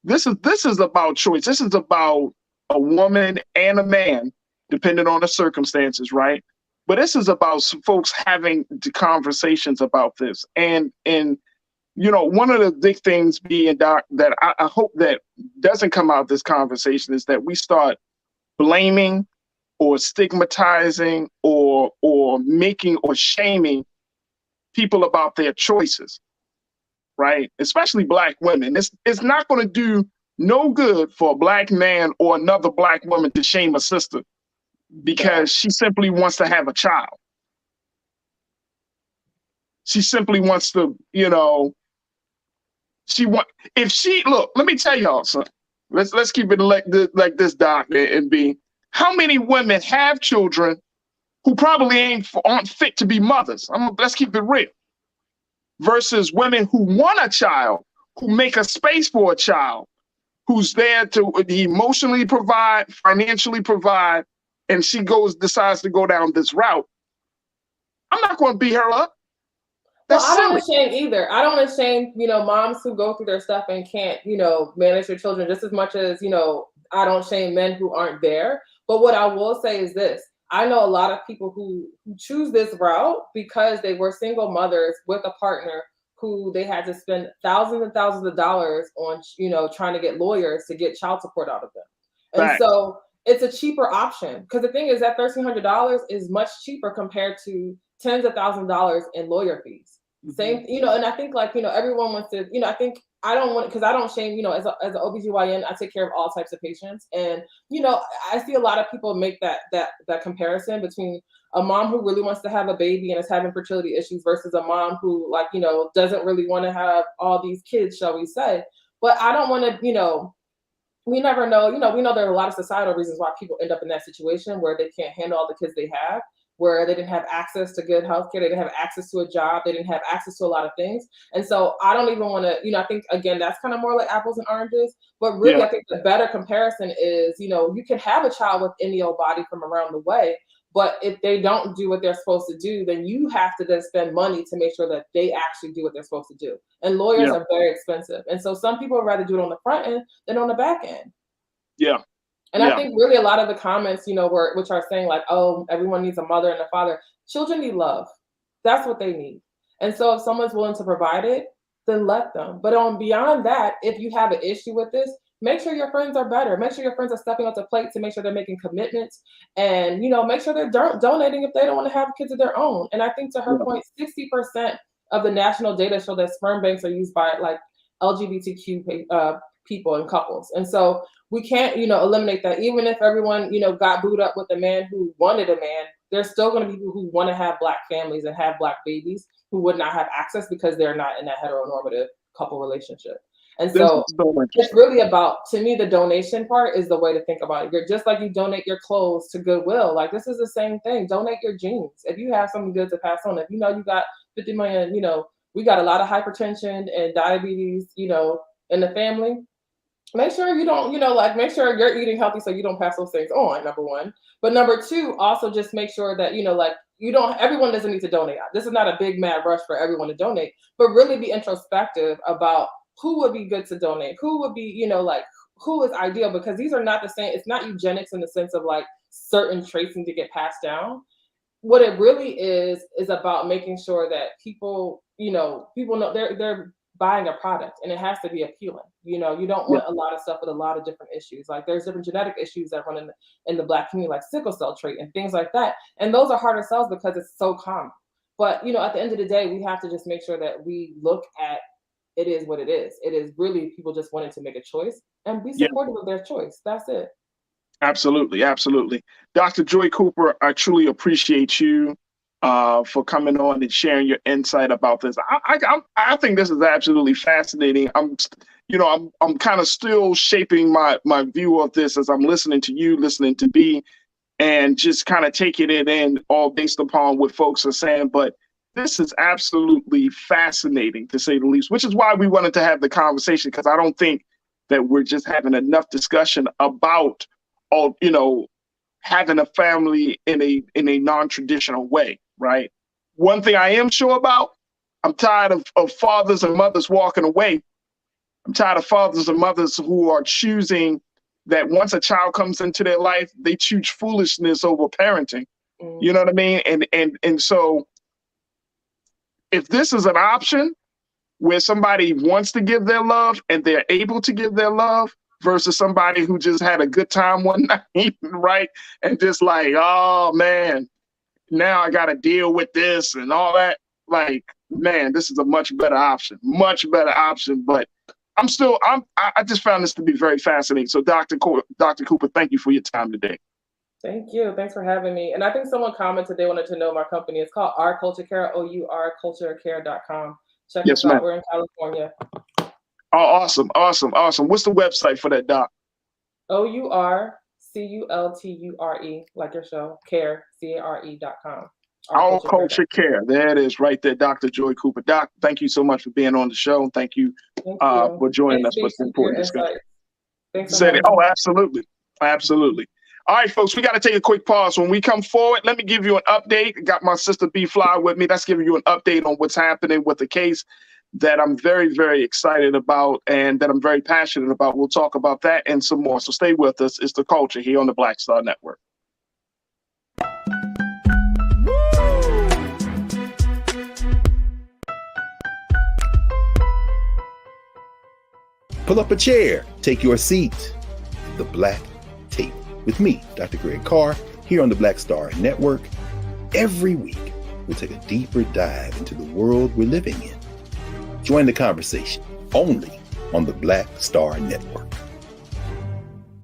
S1: this is about choice. This is about a woman and a man, depending on the circumstances, right? But this is about some folks having the conversations about this. And one of the big things being, Doc, that I hope that doesn't come out of this conversation is that we start blaming or stigmatizing or making or shaming people about their choices, right? Especially Black women. It's not going to do no good for a Black man or another Black woman to shame a sister because she simply wants to have a child. She simply wants to, look, let me tell y'all something. Let's keep it like this, Doc, and B. How many women have children who probably aren't fit to be mothers? Let's keep it real. Versus women who want a child, who make a space for a child, who's there to emotionally provide, financially provide, and she decides to go down this route. I'm not going to beat her up. That's
S13: I don't
S1: silly.
S13: want to shame either. I don't want to shame, moms who go through their stuff and can't, manage their children just as much as, I don't shame men who aren't there. But what I will say is this. I know a lot of people who choose this route because they were single mothers with a partner who they had to spend thousands and thousands of dollars on, trying to get lawyers to get child support out of them. And
S1: Right.
S13: So it's a cheaper option, because the thing is that $1,300 is much cheaper compared to tens of thousands of dollars in lawyer fees. Same, and I think everyone wants to, I think I don't want, because I don't shame, as an OBGYN, I take care of all types of patients. And, I see a lot of people make that comparison between a mom who really wants to have a baby and is having fertility issues versus a mom who doesn't really want to have all these kids, shall we say. But I don't want to, we never know, we know there are a lot of societal reasons why people end up in that situation where they can't handle all the kids they have, where they didn't have access to good healthcare, they didn't have access to a job, they didn't have access to a lot of things. And so I don't even want to, I think, again, that's kind of more like apples and oranges. But really, I think the better comparison is, you can have a child with any old body from around the way, but if they don't do what they're supposed to do, then you have to then spend money to make sure that they actually do what they're supposed to do. And lawyers are very expensive. And so some people would rather do it on the front end than on the back end.
S1: Yeah.
S13: And I think really a lot of the comments, which are saying like, oh, everyone needs a mother and a father. Children need love. That's what they need. And so if someone's willing to provide it, then let them. But beyond that, if you have an issue with this, make sure your friends are better. Make sure your friends are stepping up to plate to make sure they're making commitments, and, make sure they're donating if they don't want to have kids of their own. And I think to her point, 60% of the national data show that sperm banks are used by like LGBTQ people and couples. And so we can't, eliminate that. Even if everyone, got booed up with a man who wanted a man, there's still going to be people who want to have Black families and have Black babies who would not have access because they're not in a heteronormative couple relationship. And so it's really about, to me, the donation part is the way to think about it. You're just like you donate your clothes to Goodwill. Like, this is the same thing. Donate your genes. If you have something good to pass on, if you got 50 million, we got a lot of hypertension and diabetes, in the family. Make sure you don't, make sure you're eating healthy so you don't pass those things on, number one. But number two, also just make sure that, everyone doesn't need to donate. This is not a big mad rush for everyone to donate, but really be introspective about who would be good to donate, who would be, who is ideal, because these are not the same. It's not eugenics in the sense of like certain traits need to get passed down. What it really is about making sure that people know they're buying a product, and it has to be appealing. You don't want a lot of stuff with a lot of different issues. Like there's different genetic issues that run in the Black community, like sickle cell trait and things like that. And those are harder sells because it's so common. But, at the end of the day, we have to just make sure that we look at it is what it is. It is really people just wanting to make a choice and be supportive of their choice. That's it.
S1: Absolutely, absolutely. Dr. Joy Cooper, I truly appreciate you for coming on and sharing your insight about this. I think this is absolutely fascinating. I'm kind of still shaping my view of this as I'm listening to you, listening to B, and just kind of taking it in all based upon what folks are saying. But this is absolutely fascinating, to say the least, which is why we wanted to have the conversation, because I don't think that we're just having enough discussion about having a family in a non-traditional way, right? One thing I am sure about, I'm tired of fathers and mothers walking away. I'm tired of fathers and mothers who are choosing that once a child comes into their life, they choose foolishness over parenting. You know what I mean? And so if this is an option where somebody wants to give their love and they're able to give their love, versus somebody who just had a good time one night, right? And just like, oh man, now I got to deal with this and all that. Like, man, this is a much better option. But I just found this to be very fascinating. So Dr. Cooper, thank you for your time today.
S13: Thank you. Thanks for having me. And I think someone commented they wanted to know my company. It's called Our Culture Care, OurCultureCare.com. Check us out. We're in California.
S1: Oh, awesome. What's the website for that, Doc?
S13: OurCulture, like your show, care, care.com.
S1: Our Culture Care. There it is right there, Dr. Joy Cooper. Doc, thank you so much for being on the show. Thank you for joining us for this important discussion. Absolutely. All right, folks, we got to take a quick pause. When we come forward, let me give you an update. I got my sister B Fly with me. That's giving you an update on what's happening with the case that I'm very, very excited about and that I'm very passionate about. We'll talk about that and some more. So stay with us. It's The Culture here on the Black Star Network.
S14: Pull up a chair. Take your seat. The Black Tape with me, Dr. Greg Carr, here on the Black Star Network. Every week, we'll take a deeper dive into the world we're living in. Join the conversation only on the Black Star Network.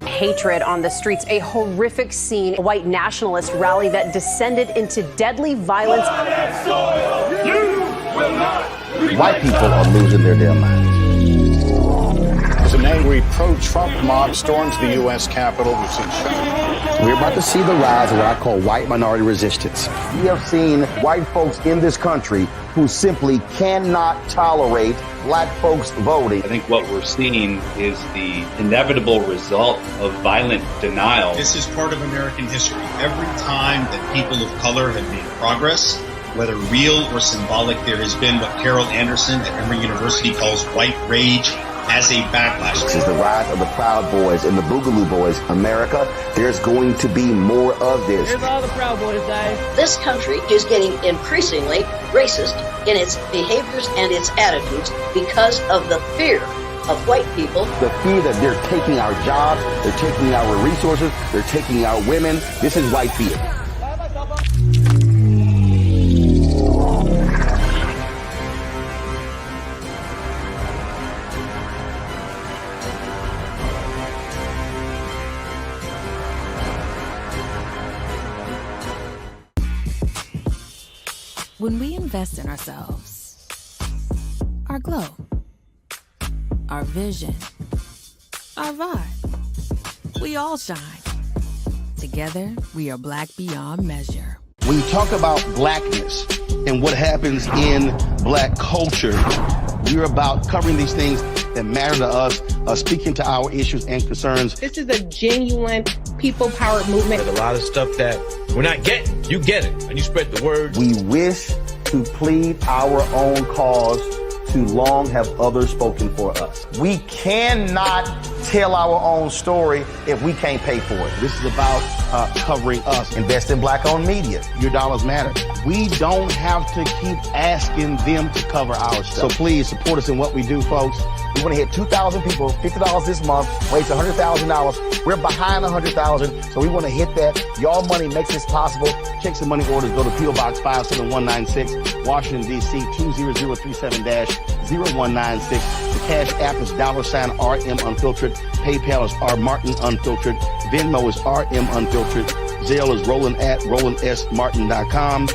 S2: Hatred on the streets, a horrific scene, a white nationalist rally that descended into deadly violence.
S3: White people are losing their damn minds.
S4: As an angry pro-Trump mob storms the U.S. Capitol, we've seen shootings.
S3: We're about to see the rise of what I call white minority resistance. We have seen white folks in this country who simply cannot tolerate black folks voting.
S5: I think what we're seeing is the inevitable result of violent denial.
S6: This is part of American history. Every time that people of color have made progress, whether real or symbolic, there has been what Carol Anderson at Emory University calls white rage as a backlash.
S3: This is the rise of the Proud Boys and the Boogaloo Boys. America, there's going to be more of this.
S8: Here's all the Proud Boys, guys. This country is getting increasingly racist in its behaviors and its attitudes because of the fear of white people.
S3: The fear that they're taking our jobs, they're taking our resources, they're taking our women. This is white fear.
S9: When we invest in ourselves, our glow, our vision, our vibe, we all shine. Together, we are black beyond measure.
S3: When you talk about blackness and what happens in black culture, we're about covering these things that matter to us, speaking to our issues and concerns.
S15: This is a genuine people-powered movement.
S10: There's a lot of stuff that we're not getting. You get it, and you spread the word.
S3: We wish to plead our own cause. Too long have others spoken for us. We cannot tell our own story if we can't pay for it. This is about covering us. Invest in Black-owned media. Your dollars matter. We don't have to keep asking them to cover our stuff. So please support us in what we do, folks. We want to hit 2,000 people, $50 this month, raise $100,000. We're behind 100,000, so we want to hit that. Y'all money makes this possible. Check some money orders. Go to P.O. Box 57196, Washington, D.C. 20037-0196. The Cash App is $RM Unfiltered. PayPal is R Martin Unfiltered. Venmo is RM Unfiltered. Zelle is roland@rolandsmartin.com.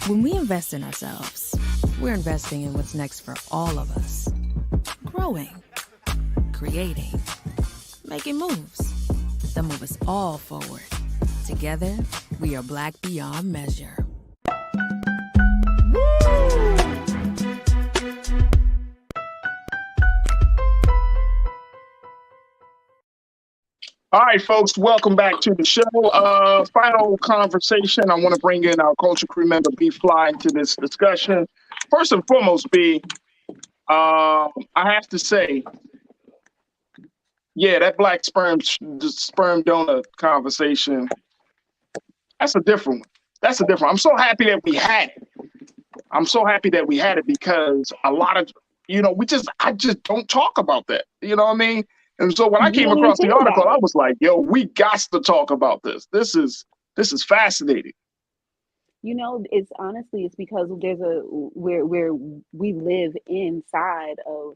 S9: When we invest in ourselves, we're investing in what's next for all of us. Growing, creating, making moves that move us all forward. Together, we are Black beyond measure.
S1: All right, folks, welcome back to the show. Final conversation. I want to bring in our culture crew member, B Fly, into this discussion. First and foremost, B, I have to say, yeah, that black sperm donor conversation, that's a different one. That's a different one. I'm so happy that we had it. I'm so happy that we had it because a lot of, I just don't talk about that. You know what I mean? And so when I came across the article, I was like, yo, we got to talk about this. This is fascinating.
S12: It's because where we live inside of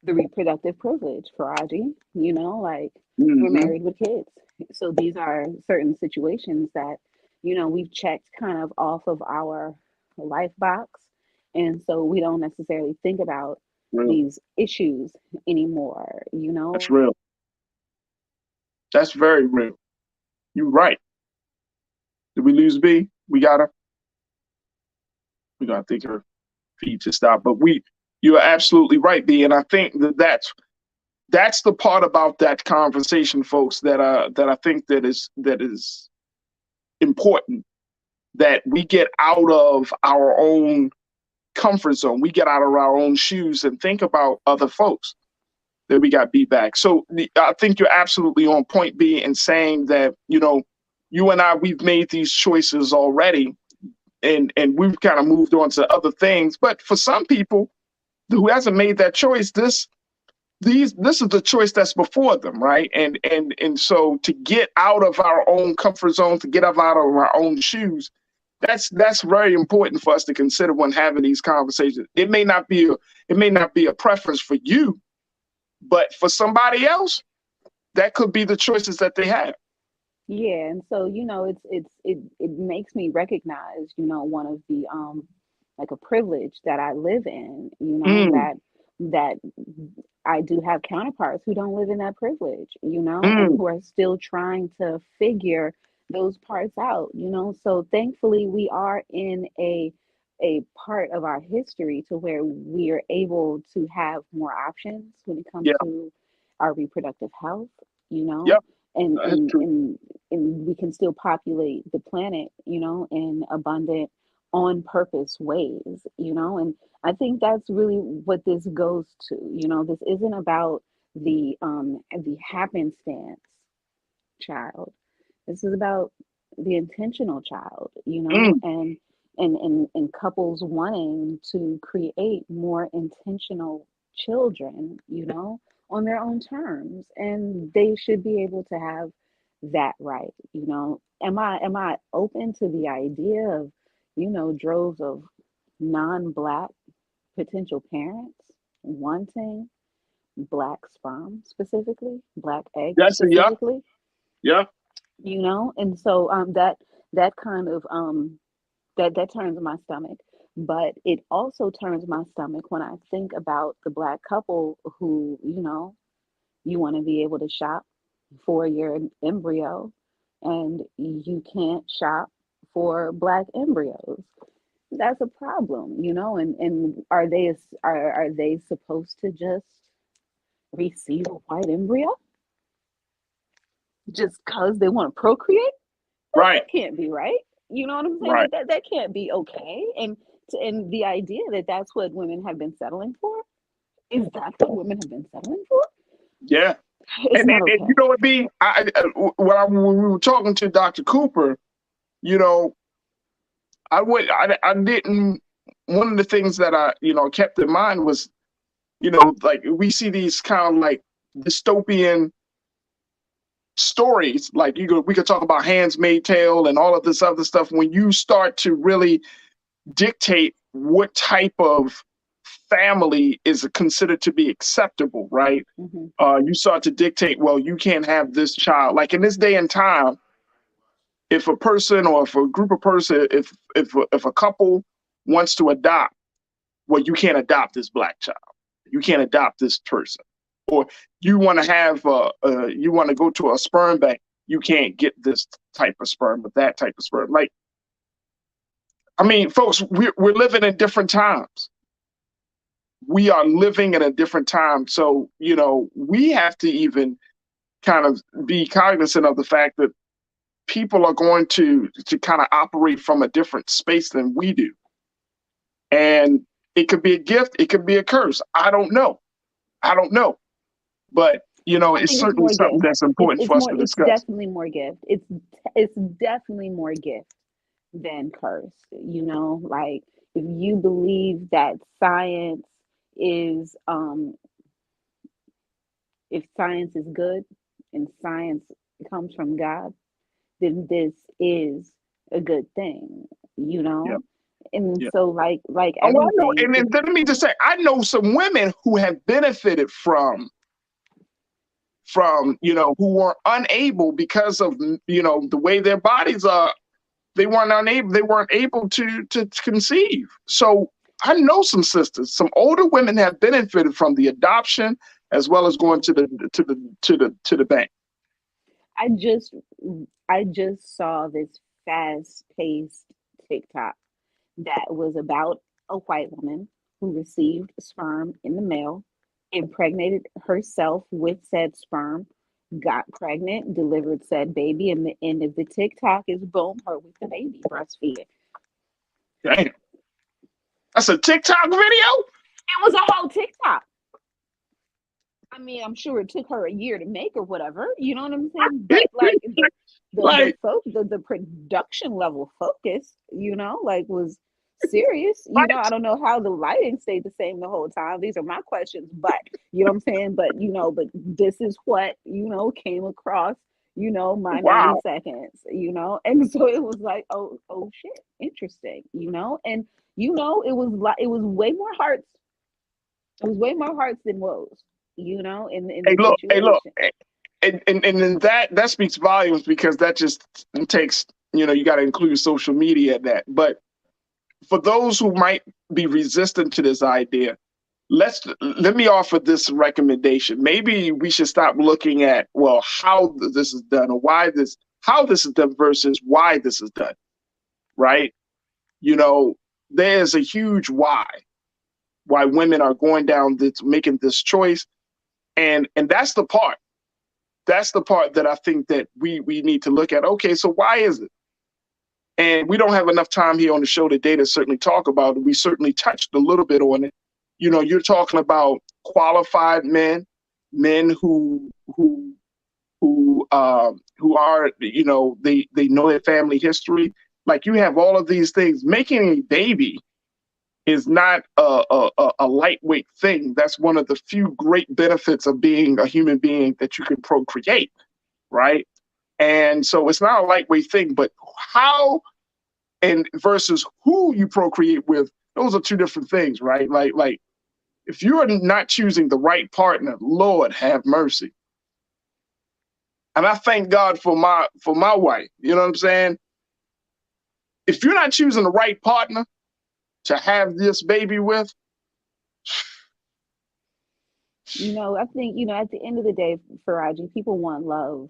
S12: the reproductive privilege, Farajii, we're married with kids. So these are certain situations that, we've checked kind of off of our life box. And so we don't necessarily think about these issues anymore,
S1: That's real. That's very real. You're right. Did we lose B? We got her. We gotta think her feed to stop. But you're absolutely right, B. And I think that's the part about that conversation, folks, that I think that is important. That we get out of our own comfort zone. We get out of our own shoes and think about other folks that we got beat back. So I think you're absolutely on point, B, in saying that, you and I, we've made these choices already and we've kind of moved on to other things. But for some people who hasn't made that choice, this is the choice that's before them, right? And so to get out of our own comfort zone, to get out of our own shoes, that's very important for us to consider when having these conversations. It may not be a preference for you, but for somebody else, that could be the choices that they have.
S12: Yeah, and so it makes me recognize one of the like a privilege that I live in. That I do have counterparts who don't live in that privilege. And who are still trying to figure those parts out, so thankfully we are in a part of our history to where we are able to have more options when it comes to our reproductive health, and we can still populate the planet, in abundant, on purpose ways, and I think that's really what this goes to. This isn't about the happenstance child. This is about the intentional child, and couples wanting to create more intentional children, on their own terms, and they should be able to have that right. Am I open to the idea of, droves of non-Black potential parents wanting Black sperm specifically, Black eggs specifically?
S1: Yeah.
S12: And so that kind of that turns my stomach, but it also turns my stomach when I think about the Black couple who, you want to be able to shop for your embryo and you can't shop for Black embryos. That's a problem, and are they supposed to just receive a white embryo just because they want to procreate?
S1: Right.
S12: That can't be right. You know what I'm saying?
S1: Right.
S12: That can't be okay. And the idea that that's what women have been settling for, is that what women have been settling for?
S1: Yeah.
S12: It's not okay.
S1: you know, when we were talking to Dr. Cooper, you know, I didn't. One of the things that I, kept in mind was, like we see these kind of like dystopian stories. Like we could talk about Handmaid's Tale and all of this other stuff. When you start to really dictate what type of family is considered to be acceptable, right? You start to dictate, well, you can't have this child. Like in this day and time, if a person or if a group of person, if a couple wants to adopt, well, you can't adopt this Black child. You can't adopt this person. Or you want to have, you want to go to a sperm bank, you can't get this type of sperm or that type of sperm. Like, I mean, folks, we're living in different times. We are living in a different time. So, we have to even kind of be cognizant of the fact that people are going to kind of operate from a different space than we do. And it could be a gift, it could be a curse. I don't know. But, it's certainly something that's important for us to discuss.
S12: It's definitely more gift. It's definitely more gift than curse. Like if you believe that science is if science is good and science comes from God, then this is a good thing,
S1: Yeah.
S12: And
S1: Yeah.
S12: so like
S1: I know,
S12: everything.
S1: and then let me just say, I know some women who have benefited from who were unable because of the way their bodies are. They weren't able to conceive. So I know some sisters, some older women have benefited from the adoption as well as going to the bank.
S12: I just saw this fast-paced TikTok that was about a white woman who received sperm in the mail, impregnated herself with said sperm, got pregnant, delivered said baby, and the end of the TikTok is boom, her with the baby breastfeeding.
S1: Damn. That's a TikTok video?
S12: It was a whole TikTok. I mean, I'm sure it took her a year to make or whatever. You know what I'm saying? But like the production level focus, was serious. I don't know how the lighting stayed the same the whole time. These are my questions, but you know what I'm saying? But but this is what, came across, my 90 seconds, and so it was like, oh shit, interesting, and it was way more hearts. It was way more hearts than woes, in the situation.
S1: And that speaks volumes, because that just takes, you got to include social media in that. But for those who might be resistant to this idea, let me offer this recommendation. Maybe we should stop looking at, well, how this is done or how this is done versus why this is done, right? There's a huge why women are going down this, making this choice. And that's the part that I think that we need to look at. Okay, so why is it? And we don't have enough time here on the show today to certainly talk about it. We certainly touched a little bit on it. You're talking about qualified men who are, they know their family history. Like, you have all of these things. Making a baby is not a lightweight thing. That's one of the few great benefits of being a human being, that you can procreate, right? And so it's not a lightweight thing, but how and versus who you procreate with, those are two different things, right? Like if you are not choosing the right partner, Lord have mercy. And I thank God for my wife. You know what I'm saying? If you're not choosing the right partner to have this baby with,
S12: I think, at the end of the day, Farajii, people want love.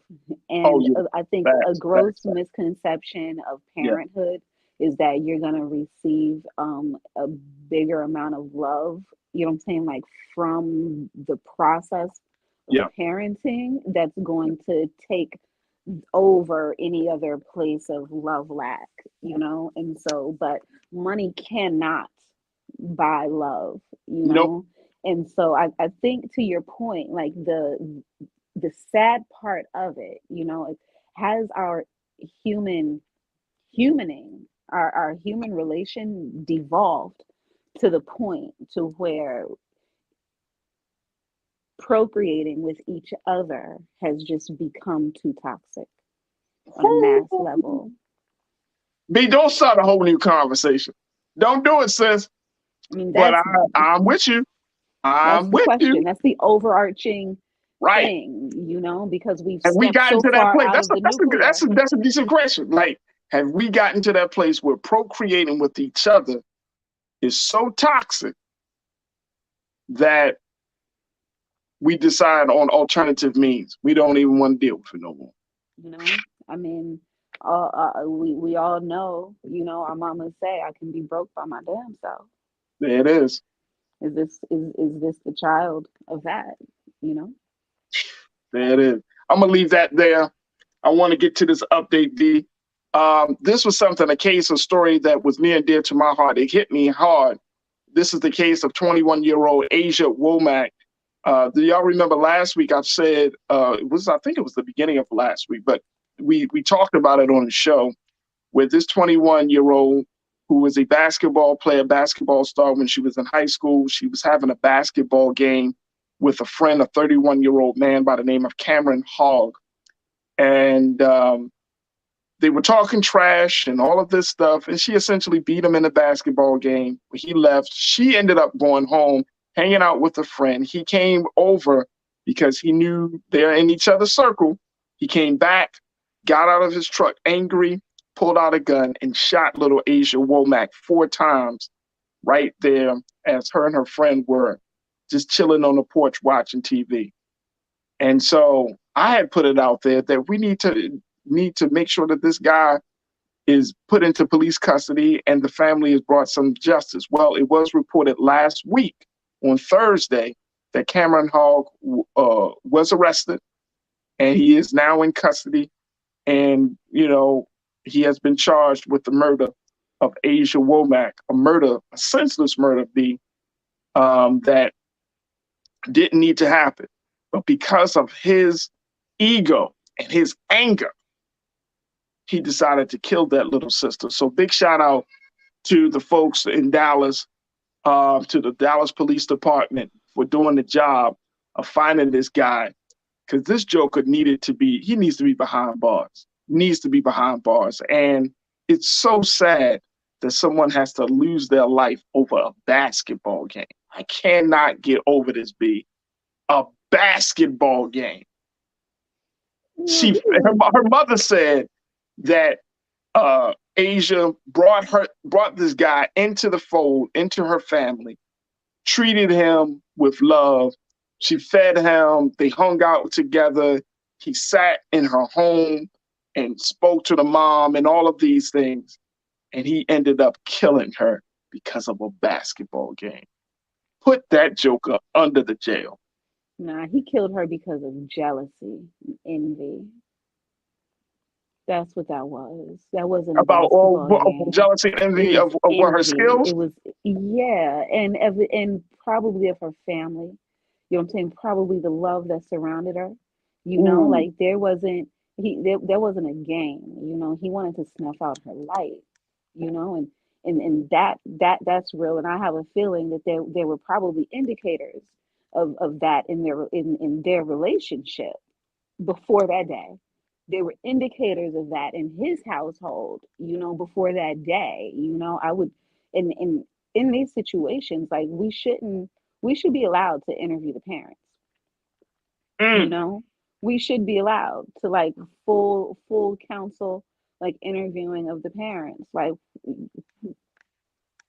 S12: And I think a gross misconception of parenthood is that you're going to receive a bigger amount of love, like from the process of parenting, that's going to take over any other place of love lack, and so, but money cannot buy love,
S1: Nope.
S12: And so I think, to your point, like the the sad part of it, you know, it has our humaning, our human relation devolved to the point to where procreating with each other has just become too toxic on a mass level.
S1: B, don't start a whole new conversation. Don't do it, sis.
S12: I mean,
S1: But I'm with you.
S12: That's
S1: I'm
S12: the
S1: with
S12: question.
S1: you.
S12: That's the overarching
S1: Right.
S12: thing, you know, because we've
S1: Have we
S12: stepped
S1: gotten
S12: so
S1: to that
S12: far
S1: place?
S12: out of the nuclear.
S1: That's a decent question. Like, have we gotten to that place where procreating with each other is so toxic that we decide on alternative means? We don't even want to deal with it no more.
S12: You know, I mean, we all know, you know, our mamas say, I can be broke by my damn self.
S1: There it is.
S12: Is this the child of that, you know?
S1: There it is. I'm gonna leave that there. I want to get to this update, D. This was a case, a story that was near and dear to my heart. It hit me hard. This is the case of 21-year-old Asia Womack. Do y'all remember last week I said, I think it was the beginning of last week, but we talked about it on the show, where this 21-year-old who was a basketball player, basketball star when she was in high school, she was having a basketball game with a friend, a 31-year-old man by the name of Cameron Hogg. And they were talking trash and all of this stuff. And she essentially beat him in the basketball game. He left. She ended up going home, hanging out with a friend. He came over because he knew they're in each other's circle. He came back, got out of his truck angry, pulled out a gun and shot little Asia Womack 4 times right there as her and her friend were just chilling on the porch watching TV. And so I had put it out there that we need to make sure that this guy is put into police custody and the family is brought some justice. Well, it was reported last week on Thursday that Cameron Hogg was arrested and he is now in custody. And, you know, he has been charged with the murder of Asia Womack, a senseless murder, that didn't need to happen. But because of his ego and his anger, he decided to kill that little sister. So big shout out to the folks in Dallas, to the Dallas Police Department for doing the job of finding this guy. Because this joker needs to be behind bars. Needs to be behind bars. And it's so sad that someone has to lose their life over a basketball game. I cannot get over this, B. A basketball game. Her mother said that Asia brought this guy into the fold, into her family, treated him with love. She fed him. They hung out together. He sat in her home and spoke to the mom and all of these things. And he ended up killing her because of a basketball game. Put that joker under the jail.
S12: Nah, he killed her because of jealousy and envy. That's what that was. That wasn't
S1: about jealousy and envy of what her skills.
S12: It was, yeah, and probably of her family. You know what I'm saying? Probably the love that surrounded her. You know, like there wasn't a game. You know, he wanted to snuff out her life. You know, and that's real. And I have a feeling that there were probably indicators of that in their relationship before that day. There were indicators of that in his household, you know, before that day. You know, I would in these situations, like we should be allowed to interview the parents. You know, we should be allowed to like full counsel, like interviewing of the parents, like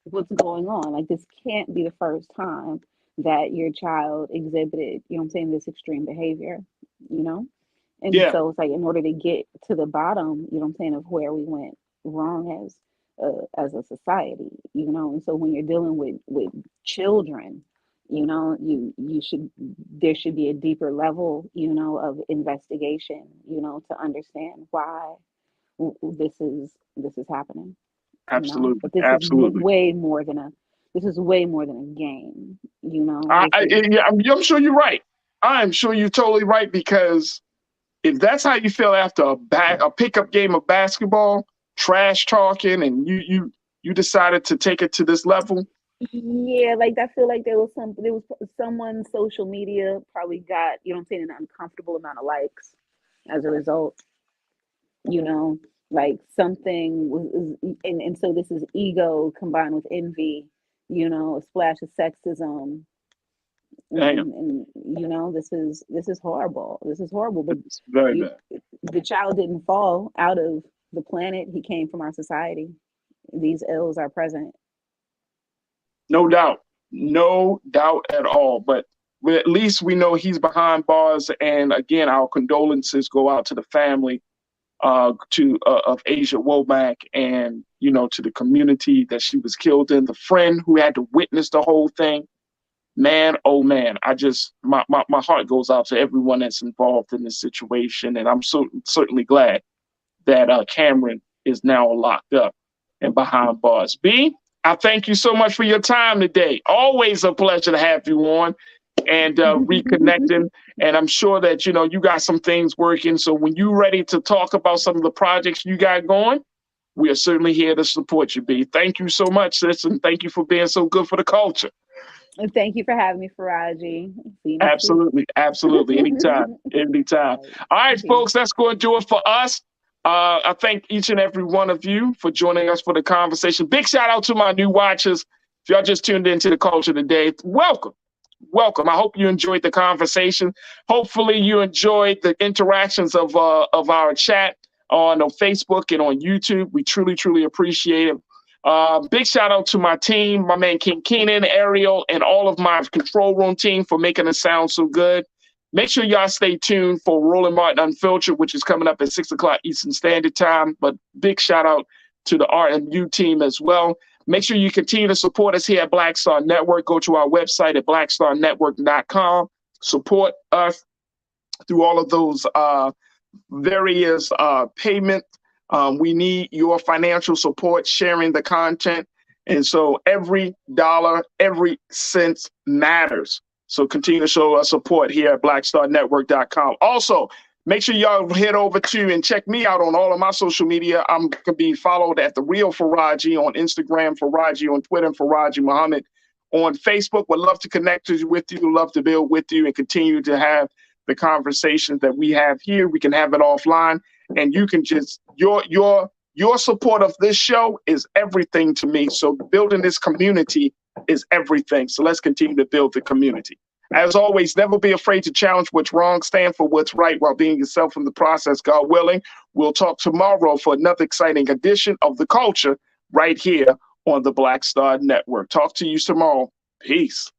S12: what's going on. Like this can't be the first time that your child exhibited, you know what I'm saying, this extreme behavior, you know? And so it's like in order to get to the bottom, you know what I'm saying, of where we went wrong as a society, you know. And so when you're dealing with children, you know, there should be a deeper level, you know, of investigation, you know, to understand why this is happening.
S1: Absolutely.
S12: You know? But this
S1: Absolutely.
S12: is way more than a game, you know.
S1: I'm sure you're right. I am sure you're totally right, because if that's how you feel after a pickup game of basketball, trash talking, and you decided to take it to this level.
S12: Yeah, like I feel like there was someone's social media probably got, you know what I'm saying, an uncomfortable amount of likes as a result. You know, like something was, and so this is ego combined with envy, you know, a splash of sexism. And you know, this is horrible. This is horrible. But
S1: it's very bad.
S12: The child didn't fall out of the planet. He came from our society. These ills are present.
S1: No doubt at all. But at least we know he's behind bars. And again, our condolences go out to the family of Asia Womack, and to the community that she was killed in, the friend who had to witness the whole thing. Man, oh man, my heart goes out to everyone that's involved in this situation, and I'm certainly glad that Cameron is now locked up and behind bars. B, I thank you so much for your time today. Always a pleasure to have you on and reconnecting. And I'm sure that, you got some things working. So when you're ready to talk about some of the projects you got going, we are certainly here to support you, B. Thank you so much, sis, and thank you for being so good for the culture.
S12: And thank you for having me, Farajii.
S1: Absolutely. Anytime. All right, folks, that's going to do it for us. I thank each and every one of you for joining us for the conversation. Big shout out to my new watchers. If y'all just tuned into the culture today, welcome. I hope you enjoyed the conversation. Hopefully you enjoyed the interactions of our chat on Facebook and on YouTube. We truly, truly appreciate it. Big shout out to my team, my man King Keenan, Ariel, and all of my control room team for making it sound so good. Make sure y'all stay tuned for Roland Martin Unfiltered, which is coming up at 6 o'clock Eastern Standard Time. But big shout out to the RMU team as well. Make sure you continue to support us here at Black Star Network. Go to our website at blackstarnetwork.com. Support us through all of those various payment. We need your financial support, sharing the content. And so every dollar, every cent matters. So continue to show us support here at blackstarnetwork.com. Also, make sure y'all head over to and check me out on all of my social media. I'm going to be followed at The Real Farajii on Instagram, Farajii on Twitter, and Farajii Muhammad on Facebook. Would love to connect with you, love to build with you, and continue to have the conversations that we have here. We can have it offline, and you can just, your support of this show is everything to me. So building this community is everything. So let's continue to build the community. As always, never be afraid to challenge what's wrong, stand for what's right while being yourself in the process, God willing. We'll talk tomorrow for another exciting edition of The Culture right here on the Black Star Network. Talk to you tomorrow. Peace.